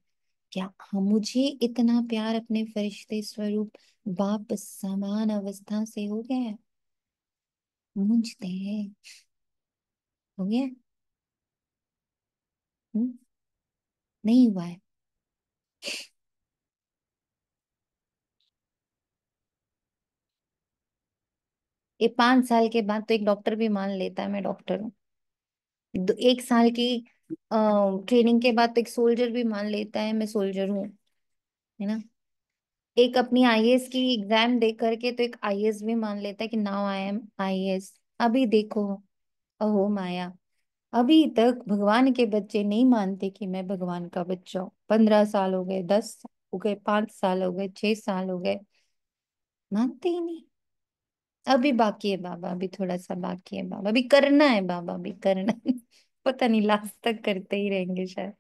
क्या हम मुझे इतना प्यार अपने फरिश्ते स्वरूप बाप समान अवस्था से हो गया है, मुझते हैं, हो गया? हम्म? नहीं हुआ है। ये 5 साल के बाद तो एक डॉक्टर भी मान लेता है मैं डॉक्टर हूँ। 1 साल की ट्रेनिंग के बाद तो एक सोल्जर भी मान लेता है मैं सोल्जर हूँ, है ना। एक अपनी आईएएस की एग्जाम दे करके तो एक आईएएस भी मान लेता है कि नाउ आई एम आईएएस। अभी देखो, अहो माया, अभी तक भगवान के बच्चे नहीं मानते कि मैं भगवान का बच्चा हूँ। 15 साल हो गए, 10 हो गए, 5 साल हो गए, 6 साल हो गए, मानते ही नहीं। अभी बाकी है बाबा, अभी थोड़ा सा बाकी है बाबा, अभी करना है बाबा, अभी करना है। पता नहीं लास्ट तक करते ही रहेंगे शायद।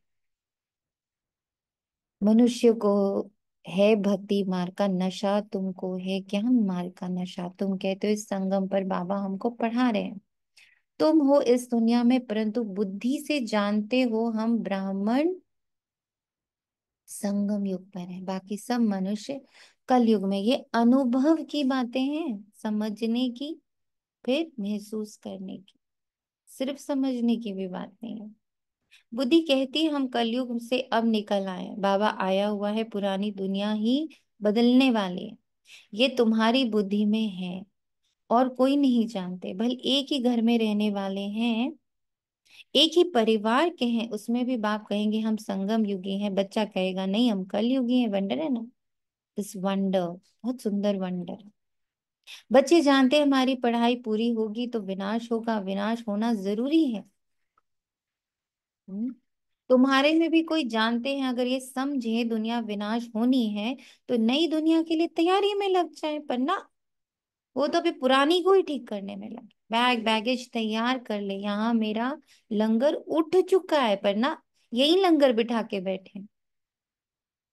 मनुष्य को है भक्ति मार्ग का नशा, तुमको है ज्ञान मार्ग का नशा, तुम कहते हो इस संगम पर बाबा हमको पढ़ा रहे हैं। तुम हो इस दुनिया में परंतु बुद्धि से जानते हो हम ब्राह्मण संगम युग पर है, बाकी सब मनुष्य कल युग में। ये अनुभव की बातें हैं, समझने की फिर महसूस करने की, सिर्फ समझने की भी बात नहीं है। बुद्धि कहती है हम कलयुग से अब निकल आए, बाबा आया हुआ है, पुरानी दुनिया ही बदलने वाली है, ये तुम्हारी बुद्धि में है और कोई नहीं जानते। भले एक ही घर में रहने वाले हैं, एक ही परिवार के हैं, उसमें भी बाप कहेंगे हम संगम युगी हैं, बच्चा कहेगा नहीं हम कल युगी हैं। वंडर है ना, दिस वंडर, बहुत सुंदर वंडर। बच्चे जानते हैं हमारी पढ़ाई पूरी होगी तो विनाश होगा, विनाश होना जरूरी है। हम्म? तुम्हारे में भी कोई जानते हैं अगर ये समझे दुनिया विनाश होनी है तो नई दुनिया के लिए तैयारी में लग जाए, पर ना, वो तो अभी पुरानी को ही ठीक करने में लगे, बैग बैगेज तैयार कर ले, यहाँ मेरा लंगर उठ चुका है, पर ना यही लंगर बिठा के बैठे,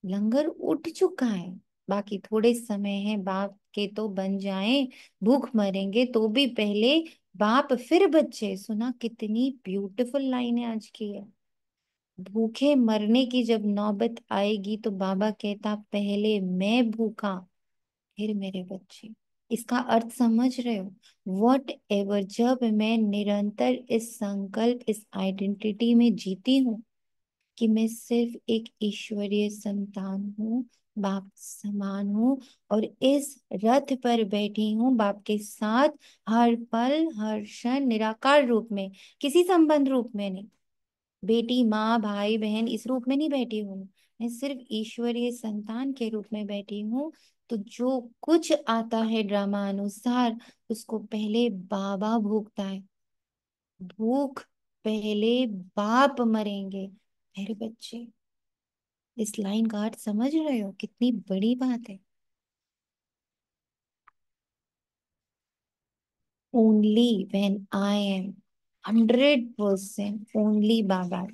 लंगर उठ चुका है, बाकी थोड़े समय है, बाप के तो बन जाएं, भूख मरेंगे तो भी पहले बाप फिर बच्चे। सुना कितनी ब्यूटीफुल लाइन है आज की है, भूखे मरने की जब नौबत आएगी तो बाबा कहता पहले मैं भूखा फिर मेरे बच्चे। इसका अर्थ समझ रहे हो? वॉट एवर, जब मैं निरंतर इस संकल्प इस आइडेंटिटी में जीती हूँ, कि मैं सिर्फ एक ईश्वरीय संतान हूँ, बाप समान हूँ, और इस रथ पर बैठी हूँ बाप के साथ, हर पल हर क्षण, निराकार रूप में, किसी संबंध रूप में नहीं, बेटी माँ भाई बहन इस रूप में नहीं बैठी हूँ, मैं सिर्फ ईश्वरीय संतान के रूप में बैठी हूँ। तो जो कुछ आता है ड्रामा अनुसार, उसको पहले बाबा भोगता है। भूख पहले बाप मरेंगे फिर बच्चे। इस लाइन का अर्थ समझ रहे हो, कितनी बड़ी बात है। Only when I am 100% only Baba,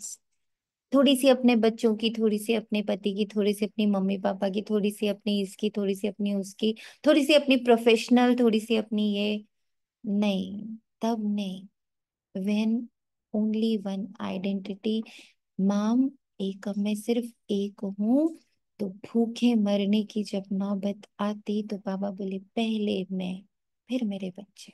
थोड़ी सी अपने बच्चों की, थोड़ी सी अपने पति की, थोड़ी सी अपनी मम्मी पापा की, थोड़ी सी अपनी इसकी, थोड़ी सी अपनी उसकी, थोड़ी सी अपनी प्रोफेशनल, थोड़ी सी अपनी ये, नहीं, तब नहीं। व्हेन ओनली वन आइडेंटिटी, माम एकम, मैं सिर्फ एक हूँ। तो भूखे मरने की जब नौबत आती तो बाबा बोले पहले मैं फिर मेरे बच्चे।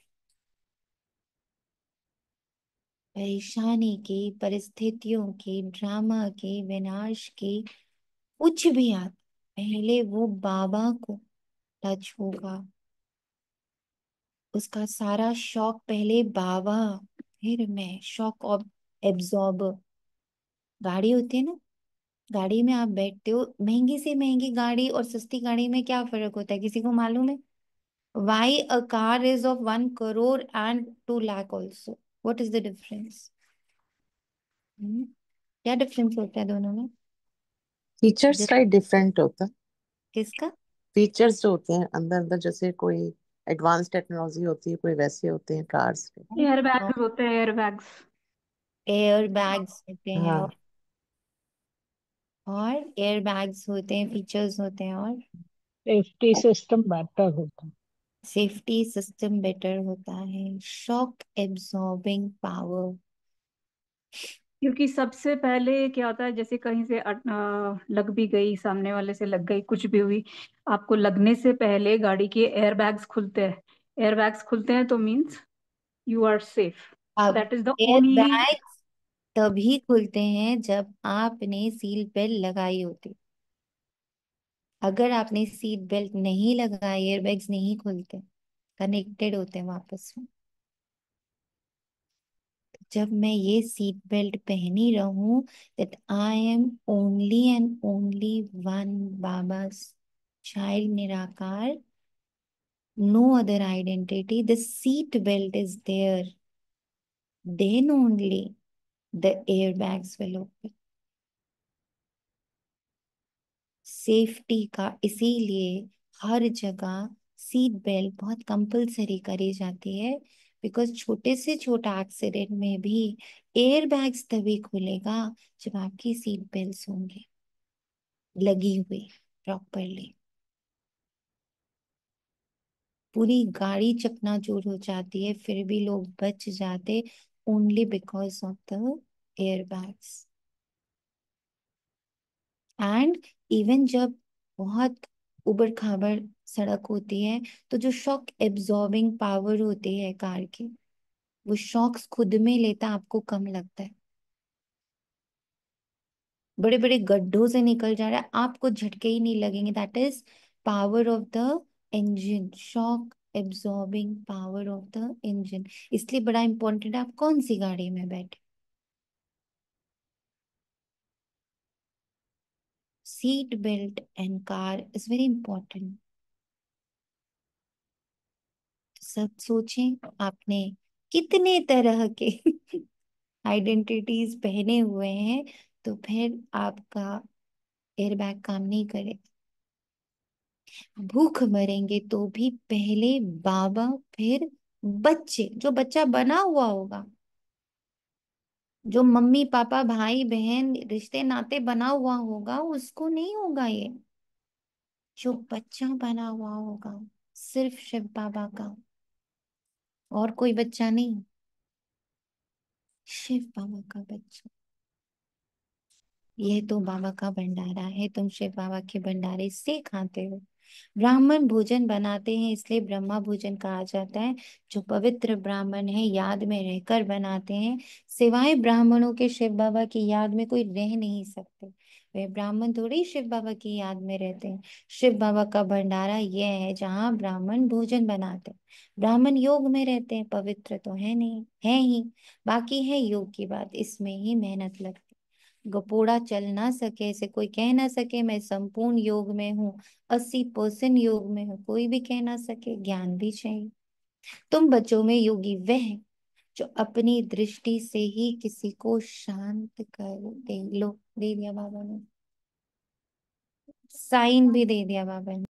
परेशानी की, परिस्थितियों की, ड्रामा की, विनाश की, कुछ भी आता पहले वो बाबा को टच होगा। उसका सारा शौक पहले बाबा फिर मैं, शौक ऑफ एब्जॉर्बर। गाड़ी होती है ना, गाड़ी में आप बैठते हो, महंगी से महंगी गाड़ी और सस्ती गाड़ी में क्या फर्क होता है, किसी को मालूम है? Why a car is of 1 crore and 2 lakh also, what is the difference? क्या डिफरेंस होता है दोनों में? फीचर्स जि- राइट डिफरेंट होता है। किसका? फीचर्स जो होते हैं अंदर अंदर, जैसे कोई एडवांस टेक्नोलॉजी होती है, कोई वैसे होते हैं कार्स के। एयर बैग्स होते हैं, एयर बैग्स। एयर बैग्स होते हैं, हाँ, और एयर बैग्स होते हैं, फीचर्स होते हैं, और सेफ्टी सिस्टम बेटर होता है। सेफ्टी सिस्टम बेटर होता है, शॉक एब्सॉर्बिंग पावर। क्योंकि सबसे पहले क्या होता है, जैसे कहीं से लग भी गई, सामने वाले से लग गई, कुछ भी हुई, आपको लगने से पहले गाड़ी के एयर बैग्स खुलते हैं। एयर बैग्स खुलते हैं तो मीन्स यू आर सेफ। अब that is the air only. Bags तभी खुलते हैं जब आपने सीट बेल्ट लगाई होती। अगर आपने सीट बेल्ट नहीं लगाई, एयर बैग्स नहीं खुलते, कनेक्टेड होते हैं वापस में। जब मैं ये सीट बेल्ट पहनी रहूं, that I am only and only one Baba child, निराकार, no other identity, the seat belt is there, then only the airbags will open। Safety का इसीलिए हर जगह सीट बेल्ट बहुत कंपलसरी करी जाती है, बिकॉज छोटे से छोटा एक्सीडेंट में भी एयर बैग्स तभी खुलेगा जब आपकी सीट बेल्ट होंगी लगी हुई प्रॉपरली। पूरी गाड़ी चकनाचूर हो जाती है फिर भी लोग बच जाते, only because of the air bags. And even जब बहुत उबड़ खाबड़ सड़क होती है, तो जो शॉक एब्जॉर्बिंग पावर होती है कार की, वो शॉक्स खुद में लेता आपको कम लगता है। बड़े बड़े गड्ढों से निकल जा रहा है, आपको झटके ही नहीं लगेंगे। That is power of the engine, shock absorbing power of the engine. इसलिए बड़ा इंपॉर्टेंट है आप कौन सी गाड़ी में बैठे। Seat belt and car is very important. सब सोचें आपने कितने तरह के आइडेंटिटीज पहने हुए हैं, तो फिर आपका एयरबैग काम नहीं करे। भूख मरेंगे तो भी पहले बाबा फिर बच्चे। जो बच्चा बना हुआ होगा, जो मम्मी पापा भाई बहन रिश्ते नाते बना हुआ होगा, उसको नहीं होगा ये। जो बच्चा बना हुआ होगा सिर्फ शिव बाबा का, और कोई बच्चा नहीं, शिव बाबा का बच्चा। यह तो बाबा का भंडारा है, तुम शिव बाबा के भंडारे से खाते हो। ब्राह्मण भोजन बनाते हैं इसलिए ब्रह्मा भोजन कहा जाता है। जो पवित्र ब्राह्मण है याद में रहकर बनाते हैं। सिवाय ब्राह्मणों के शिव बाबा की याद में कोई रह नहीं सकते। वे ब्राह्मण थोड़ी शिव बाबा की याद में रहते हैं। शिव बाबा का भंडारा यह है जहाँ ब्राह्मण भोजन बनाते हैं। ब्राह्मण योग में रहते हैं, पवित्र तो है नहीं, है ही। बाकी है योग की बात, इसमें ही मेहनत लगती। गपोड़ा चल ना सके, ऐसे कोई कह ना सके मैं संपूर्ण योग में हूँ, 80% योग में हूँ, कोई भी कह ना सके। ज्ञान भी चाहिए। तुम बच्चों में योगी वह है जो अपनी दृष्टि से ही किसी को शांत कर दे। लो, दे दिया बाबा ने, साइन भी दे दिया बाबा ने।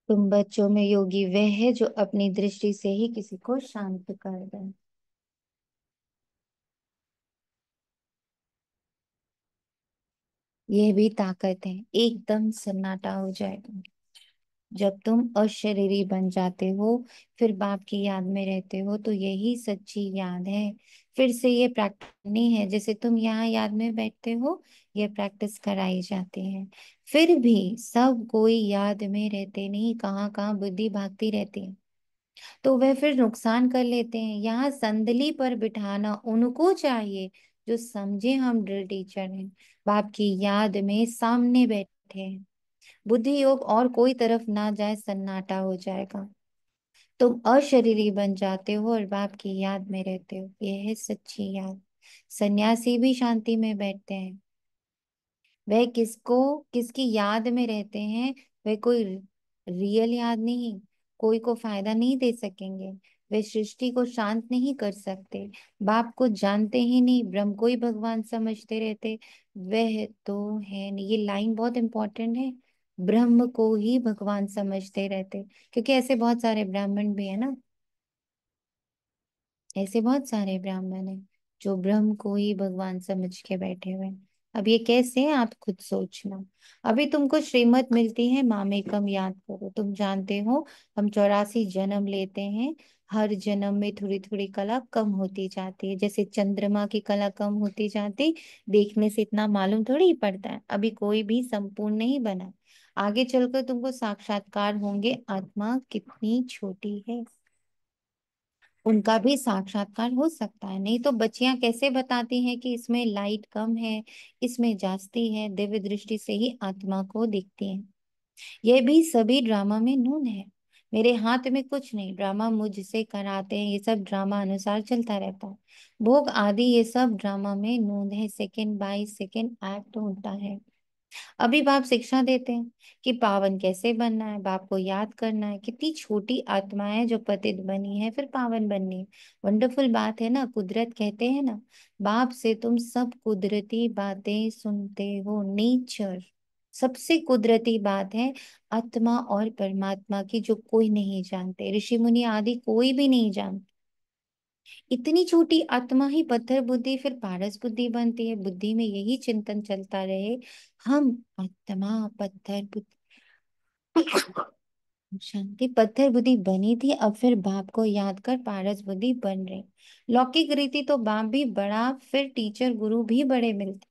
तुम बच्चों में योगी वह है जो अपनी दृष्टि से ही किसी को शांत कर दे। यह भी ताकत है। एकदम सन्नाटा हो जाएगा जब तुम अशरीरी बन जाते हो, फिर बाप की याद में रहते हो, तो यही सच्ची याद है। फिर से ये प्रैक्टिस नहीं है, जैसे तुम यहाँ याद में बैठते हो, ये प्रैक्टिस कराई जाती है। फिर भी सब कोई याद में रहते नहीं, कहाँ कहाँ बुद्धि भागती रहती है, तो वह फिर नुकसान कर लेते हैं। यहाँ संदली पर बिठाना उनको चाहिए जो समझे हम ड्रिल टीचर हैं, बाप की याद में सामने बैठे हैं। बुद्धि योग और कोई तरफ ना जाए, सन्नाटा हो जाएगा। तुम अशरीरी बन जाते हो और बाप की याद में रहते हो, यह है सच्ची याद। सन्यासी भी शांति में बैठते हैं। वह किसको, किसकी याद में रहते हैं? वह कोई रियल याद नहीं, कोई को फायदा नहीं दे सकेंगे। वे सृष्टि को शांत नहीं कर सकते। बाप को जानते ही नहीं, ब्रह्म को ही भगवान समझते रहते। वह तो है नहीं, ये लाइन बहुत इंपॉर्टेंट है। ब्रह्म को ही भगवान समझते रहते, क्योंकि ऐसे बहुत सारे ब्राह्मण भी है ना, ऐसे बहुत सारे ब्राह्मण हैं जो ब्रह्म को ही भगवान समझ के बैठे हुए हैं। अब ये कैसे है आप खुद सोचना। अभी तुमको श्रीमत मिलती है, मामेकम याद करो। तुम जानते हो हम 84 जन्म लेते हैं। हर जन्म में थोड़ी थोड़ी कला कम होती जाती है, जैसे चंद्रमा की कला कम होती जाती। देखने से इतना मालूम थोड़ी ही पड़ता है, अभी कोई भी संपूर्ण नहीं बना। आगे चलकर तुमको साक्षात्कार होंगे, आत्मा कितनी छोटी है, उनका भी साक्षात्कार हो सकता है। नहीं तो बच्चियां कैसे बताती हैं कि इसमें लाइट कम है, इसमें जास्ती है? दिव्य दृष्टि से ही आत्मा को दिखती है। यह भी सभी ड्रामा में नून है। मेरे हाथ में कुछ नहीं, ड्रामा मुझसे कराते हैं, ये सब ड्रामा अनुसार चलता रहता है। भोग आदि ये सब ड्रामा में नून है, सेकंड बाय सेकंड एक्ट होता है। अभी बाप शिक्षा देते हैं कि पावन कैसे बनना है, बाप को याद करना है। कितनी छोटी आत्मा है जो पतित बनी है, फिर पावन बननी है। वंडरफुल बात है ना, कुदरत कहते हैं ना, बाप से तुम सब कुदरती बातें सुनते हो। नेचर सबसे कुदरती बात है, आत्मा और परमात्मा की, जो कोई नहीं जानते, ऋषि मुनि आदि कोई भी नहीं जानते। इतनी छोटी आत्मा ही पत्थर बुद्धि फिर पारस बुद्धि बनती है। बुद्धि में यही चिंतन चलता रहे, हम आत्मा पत्थर बुद्धि शांति पत्थर बुद्धि बनी थी, अब फिर बाप को याद कर पारस बुद्धि बन रही। लौकिक रीति तो बाप भी बड़ा, फिर टीचर गुरु भी बड़े मिलते।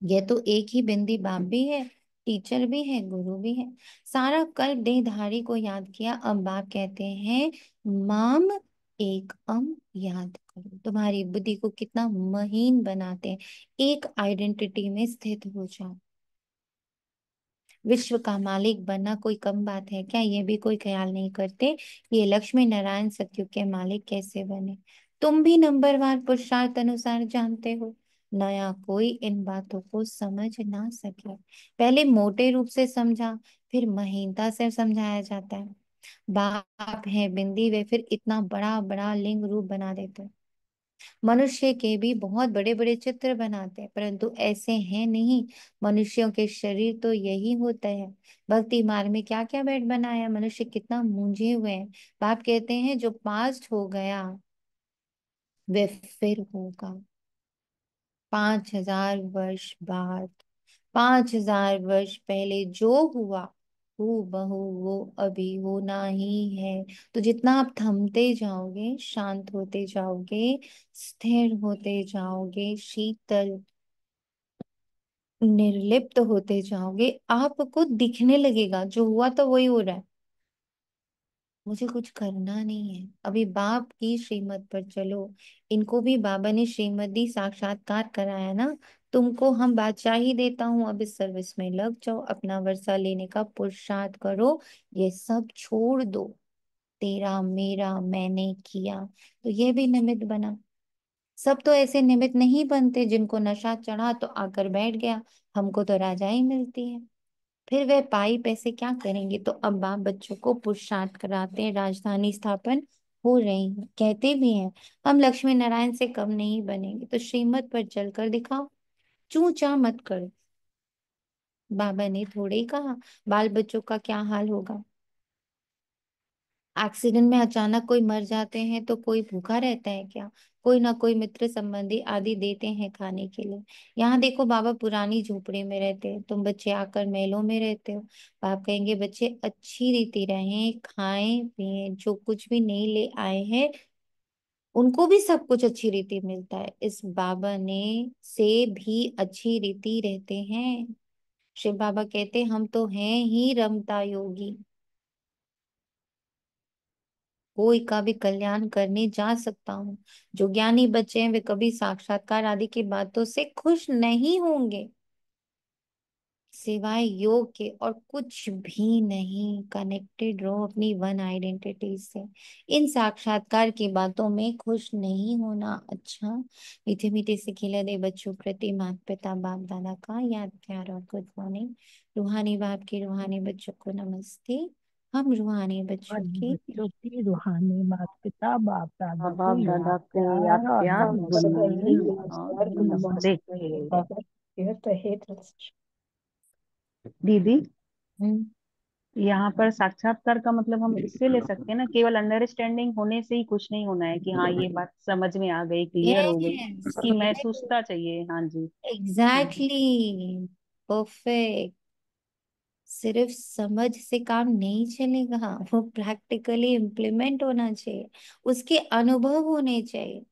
ये तो एक ही बिंदी बाप भी है, टीचर भी है, गुरु भी है। सारा कल्प देहधारी को याद किया, अब बाप कहते हैं माम एक याद करो। तुम्हारी बुद्धि को कितना महीन बनाते हैं, एक आइडेंटिटी में स्थित हो जाओ। विश्व का मालिक बनना कोई कम बात है क्या? ये भी कोई ख्याल नहीं करते कि ये लक्ष्मी नारायण सतयुग के मालिक कैसे बने। तुम भी नंबरवार पुरुषार्थ अनुसार जानते हो, नया कोई इन बातों को समझ ना सके। पहले मोटे रूप से समझा, फिर महीनता से समझाया जाता है। बाप है बिंदी, वे फिर इतना बड़ा बड़ा लिंग रूप बना देते हैं। मनुष्य के भी बहुत बड़े बड़े चित्र बनाते हैं, परंतु ऐसे हैं नहीं। मनुष्यों के शरीर तो यही होता है। भक्ति मार्ग में क्या क्या बैठ बनाया, मनुष्य कितना मूंझे हुए हैं। बाप कहते हैं जो पास्ट हो गया वे फिर होगा 5,000 वर्ष बाद। 5,000 वर्ष पहले जो हुआ हू बहू वो अभी होना ही है। तो जितना आप थमते जाओगे, शांत होते जाओगे, स्थिर होते जाओगे, शीतल निर्लिप्त होते जाओगे, आपको दिखने लगेगा जो हुआ तो वही हो रहा है। मुझे कुछ करना नहीं है, अभी बाप की श्रीमत पर चलो। इनको भी बाबा ने श्रीमती साक्षात्कार कराया ना। तुमको हम बादशाही देता हूँ, अब इस सर्विस में लग जाओ, अपना वर्षा लेने का पुरुषार्थ करो, ये सब छोड़ दो। तेरा मेरा मैंने किया, तो ये भी निमित्त बना। सब तो ऐसे निमित्त नहीं बनते जिनको नशा चढ़ा तो आकर बैठ गया, हमको तो राजाई मिलती है। फिर वह पाई पैसे क्या करेंगे? तो अब बाप बच्चों को पुरुषार्थ कराते हैं, राजधानी स्थापन हो रही है। कहते भी हैं हम लक्ष्मी नारायण से कम नहीं बनेंगे, तो श्रीमत पर चलकर दिखाओ, चू चा मत करो। बाबा ने थोड़े ही कहा बाल बच्चों का क्या हाल होगा। एक्सीडेंट में अचानक कोई मर जाते हैं तो कोई भूखा रहता है क्या? कोई ना कोई मित्र संबंधी आदि देते हैं खाने के लिए। यहाँ देखो बाबा पुरानी झोपड़ी में रहते हैं, तुम बच्चे आकर महलों में रहते हो। बाप कहेंगे बच्चे अच्छी रीति रहें, खाएं पिएं, जो कुछ भी नहीं ले आए हैं उनको भी सब कुछ अच्छी रीति मिलता है। इस बाबा ने से भी अच्छी रीति रहते हैं। शिव बाबा कहते हम तो हैं ही रमता योगी, कोई का भी कल्याण करने जा सकता हूँ। जो ज्ञानी बच्चे हैं वे कभी साक्षात्कार आदि की बातों से खुश नहीं होंगे, सिवाय योग के और कुछ भी नहीं। कनेक्टेड रहो अपनी वन आइडेंटिटी से, इन साक्षात्कार की बातों में खुश नहीं होना। अच्छा, मीठे मीठे से खिले दे बच्चों प्रति माता पिता बाप दादा का याद प्यार और गुड मॉर्निंग। रूहानी बाप के रूहानी बच्चों को नमस्ते। हम रूहानी बच्चों रूहानी के बच्चों की रूहानी माता पिता बाप दादा को बाप याद दादा को याद प्यार और प्यार, गुड नमस्ते मॉर्निंग और नमस्ते नमस्ते। नमस्ते। दीदी, हम्म। यहाँ पर साक्षात्कार का मतलब हम इससे ले सकते हैं ना, केवल अंडरस्टैंडिंग होने से ही कुछ नहीं होना है कि हाँ ये बात समझ में आ गई, क्लियर हो गई। यस, उसकी महसूसता चाहिए। हाँ जी। हाँ जी। Exactly, perfect. सिर्फ समझ से काम नहीं चलेगा, वो प्रैक्टिकली इम्प्लीमेंट होना चाहिए, उसके अनुभव होने चाहिए,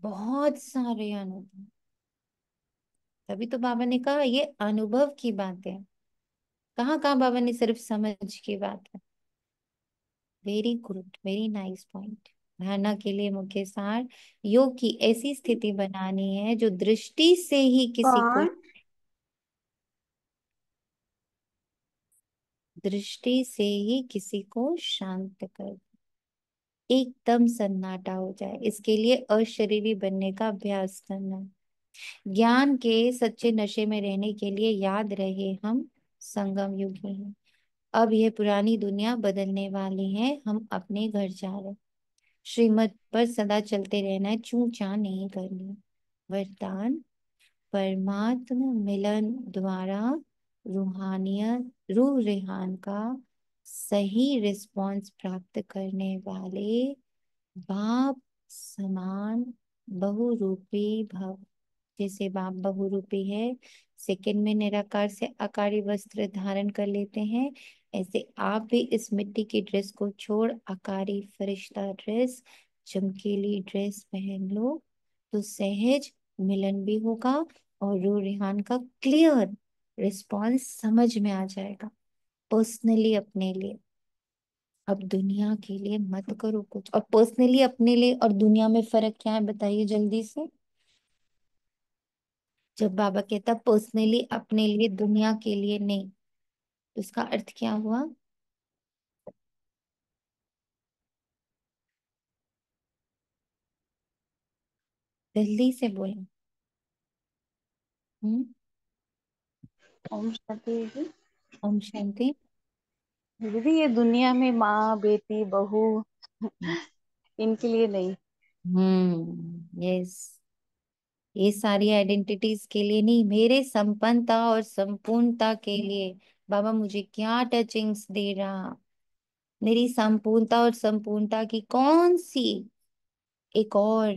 बहुत सारे अनुभव। तभी तो बाबा ने कहा ये अनुभव की बात है। कहाँ कहाँ बाबा ने सिर्फ समझ की बात है। Very good, very nice point. धारणा के लिए मुख्य सार, योग की ऐसी स्थिति बनानी है जो दृष्टि से ही किसी को, कौन? दृष्टि से ही किसी को शांत कर, एकदम सन्नाटा हो जाए। इसके लिए अशरीरी बनने का अभ्यास करना। ज्ञान के सच्चे नशे में रहने के लिए याद रहे हम संगम युगी हैं। अब यह पुरानी दुनिया बदलने वाली है, हम अपने घर जा रहे हैं। श्रीमत पर सदा चलते रहना है, चूं चा नहीं करनी। वरदान, परमात्म मिलन द्वारा रूहानियत रूह रेहान का सही रिस्पॉन्स प्राप्त करने वाले बाप समान बहुरूपी भव। जैसे बाप बहुरूपी है, सेकंड में निराकार से आकारी वस्त्र धारण कर लेते हैं, ऐसे आप भी इस मिट्टी की ड्रेस को छोड़ आकारी फरिश्ता ड्रेस, चमकीली ड्रेस पहन लो, तो सहज मिलन भी होगा और रूह रेहान का क्लियर रिस्पॉन्स समझ में आ जाएगा। पर्सनली अपने लिए, अब दुनिया के लिए मत करो कुछ। और पर्सनली अपने लिए और दुनिया में फर्क क्या है बताइए जल्दी से। जब बाबा कहता पर्सनली अपने लिए, दुनिया के लिए नहीं, तो इसका अर्थ क्या हुआ? जल्दी से बोले। हम्म। ओम शांति दीदी। ओम शांति। दीदी ये दुनिया में माँ बेटी बहू इनके लिए नहीं। यस, ये सारी आइडेंटिटीज के लिए नहीं, मेरे संपन्नता और संपूर्णता के लिए। बाबा मुझे क्या टचिंग्स दे रहा, मेरी संपूर्णता और संपूर्णता की कौन सी एक और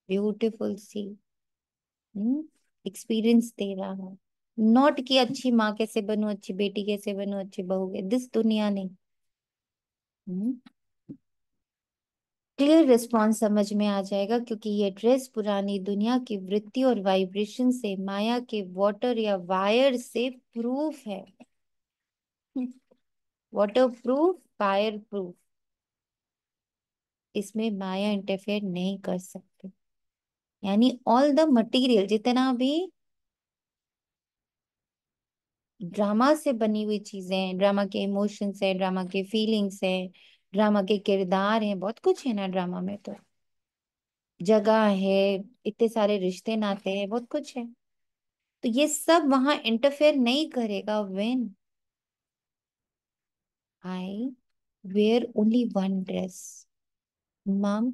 ब्यूटीफुल सी एक्सपीरियंस दे रहा है। नॉट कि अच्छी माँ कैसे बनूं, अच्छी बेटी कैसे बनूं, अच्छी बहू के, दिस दुनिया नहीं। क्लियर रिस्पॉन्स समझ में आ जाएगा, क्योंकि ये ड्रेस पुरानी दुनिया की वृत्ति और वाइब्रेशन से, माया के वाटर या वायर से प्रूफ है। Water proof, fire proof. इसमें माया इंटरफेयर नहीं कर सकते। यानी ऑल द मटेरियल जितना भी ड्रामा से बनी हुई चीजें हैं, ड्रामा के इमोशंस है, ड्रामा के फीलिंग्स है, ड्रामा के किरदार हैं, बहुत कुछ है ना ड्रामा में, तो जगह है, इतने सारे रिश्ते नाते हैं, बहुत कुछ है। तो ये सब वहां इंटरफेयर नहीं करेगा when I wear only one dress. मम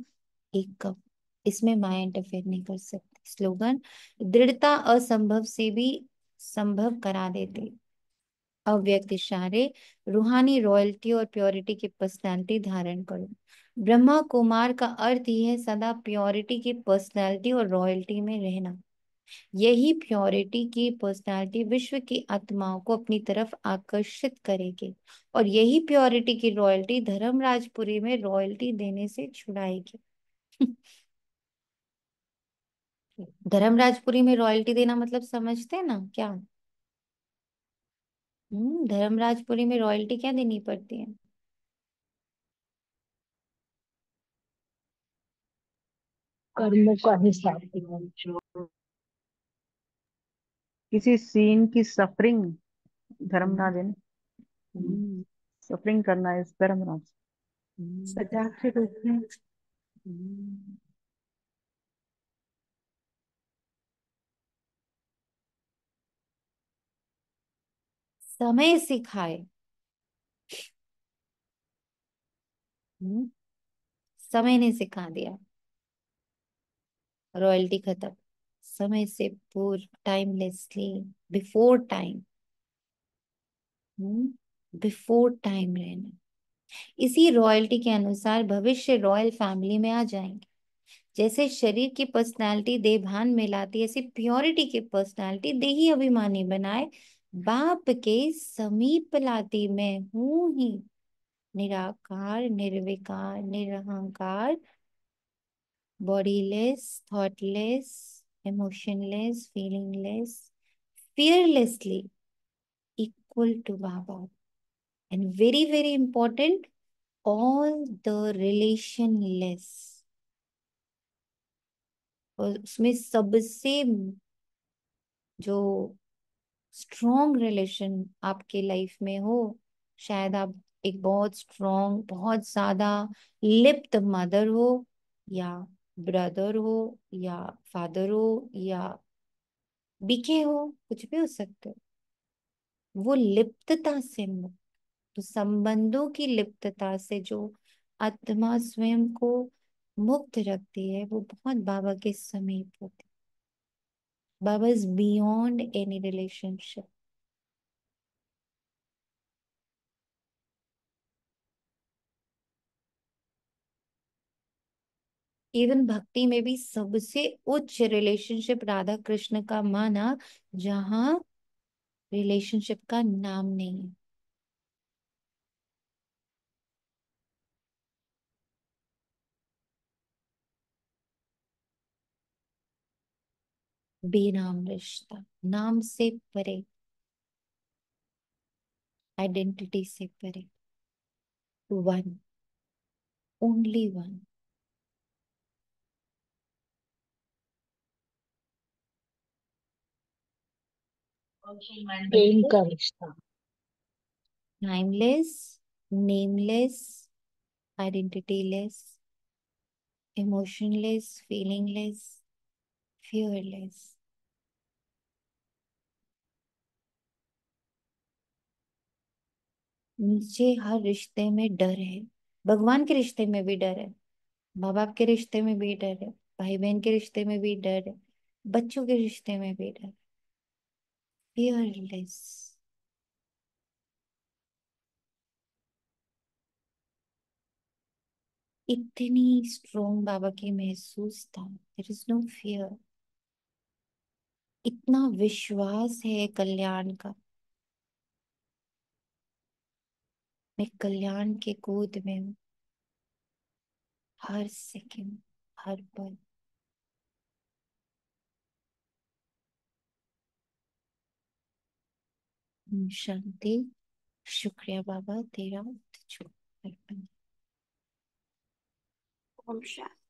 एक कप, इसमें माया इंटरफेयर नहीं कर सकती। स्लोगन, दृढ़ता असंभव से भी संभव करा देते। अव्यक्त इशारे, रूहानी रॉयल्टी और प्योरिटी की पर्सनालिटी धारण करो। ब्रह्मा कुमार का अर्थ ही है सदा प्योरिटी की पर्सनालिटी और रॉयल्टी में रहना। यही प्योरिटी की पर्सनालिटी विश्व की आत्माओं को अपनी तरफ आकर्षित करेगी, और यही प्योरिटी की रॉयल्टी धर्मराजपुरी में रॉयल्टी देने से छुड़ाएगी। धर्मराजपुरी में रॉयल्टी देना मतलब समझते हैं ना क्या? धर्मराजपुरी में रॉयल्टी क्या देनी पड़ती है? कर्मों का हिसाब किताब। किसी सीन की सफरिंग हम्म, धर्मराज है ना, सफरिंग करना इस धर्मराज। हम्म, सजा के रूप में। हम्म। समय सिखाए। हम्म, समय ने सिखा दिया, रॉयल्टी खत्म। समय से पूर्व, टाइमलेसली, बिफोर टाइम, बिफोर टाइम रहना। इसी रॉयल्टी के अनुसार भविष्य रॉयल फैमिली में आ जाएंगे। जैसे शरीर की पर्सनालिटी देहभान में लाती, ऐसी प्योरिटी की पर्सनालिटी देही अभिमानी बनाए बाप के समीप लाती। मैं हूं ही निराकार, निर्विकार, निरहंकार, bodyless, thoughtless, emotionless, feelingless, fearlessly equal to Baba. And very, very important, all the relationless। और उसमें सबसे जो स्ट्रॉन्ग रिलेशन आपके लाइफ में हो, शायद आप एक बहुत स्ट्रॉन्ग, बहुत ज्यादा लिप्त मदर हो, या ब्रदर हो, या फादर हो, या बीके हो, कुछ भी हो सकते हो। वो लिप्तता से मुक्त, तो संबंधों की लिप्तता से जो आत्मा स्वयं को मुक्त रखती है, वो बहुत बाबा के समीप होती है। Baba is beyond any relationship. Even भक्ति में भी सबसे उच्च रिलेशनशिप राधा कृष्ण का माना, जहां रिलेशनशिप का नाम नहीं है। बेनाम रिश्ता, नाम से परे, आइडेंटिटी से परे, वन, ओनली वन। प्रेम का रिश्ता। Timeless, nameless, identityless, emotionless, feelingless, fearless. नीचे हर रिश्ते में डर है, भगवान के रिश्ते में भी डर है, माँ बाप के रिश्ते में भी डर है, भाई बहन के रिश्ते में भी डर है, बच्चों के रिश्ते में भी डर। फियरलेस। इतनी स्ट्रोंग बाबा की महसूस था, देयर इज नो फियर। इतना विश्वास है कल्याण का, मैं कल्याण के गोद में हूँ, हर सेकंड, हर पल। शांति। शुक्रिया बाबा, तेरा तुझको अर्पण। ओम शांति।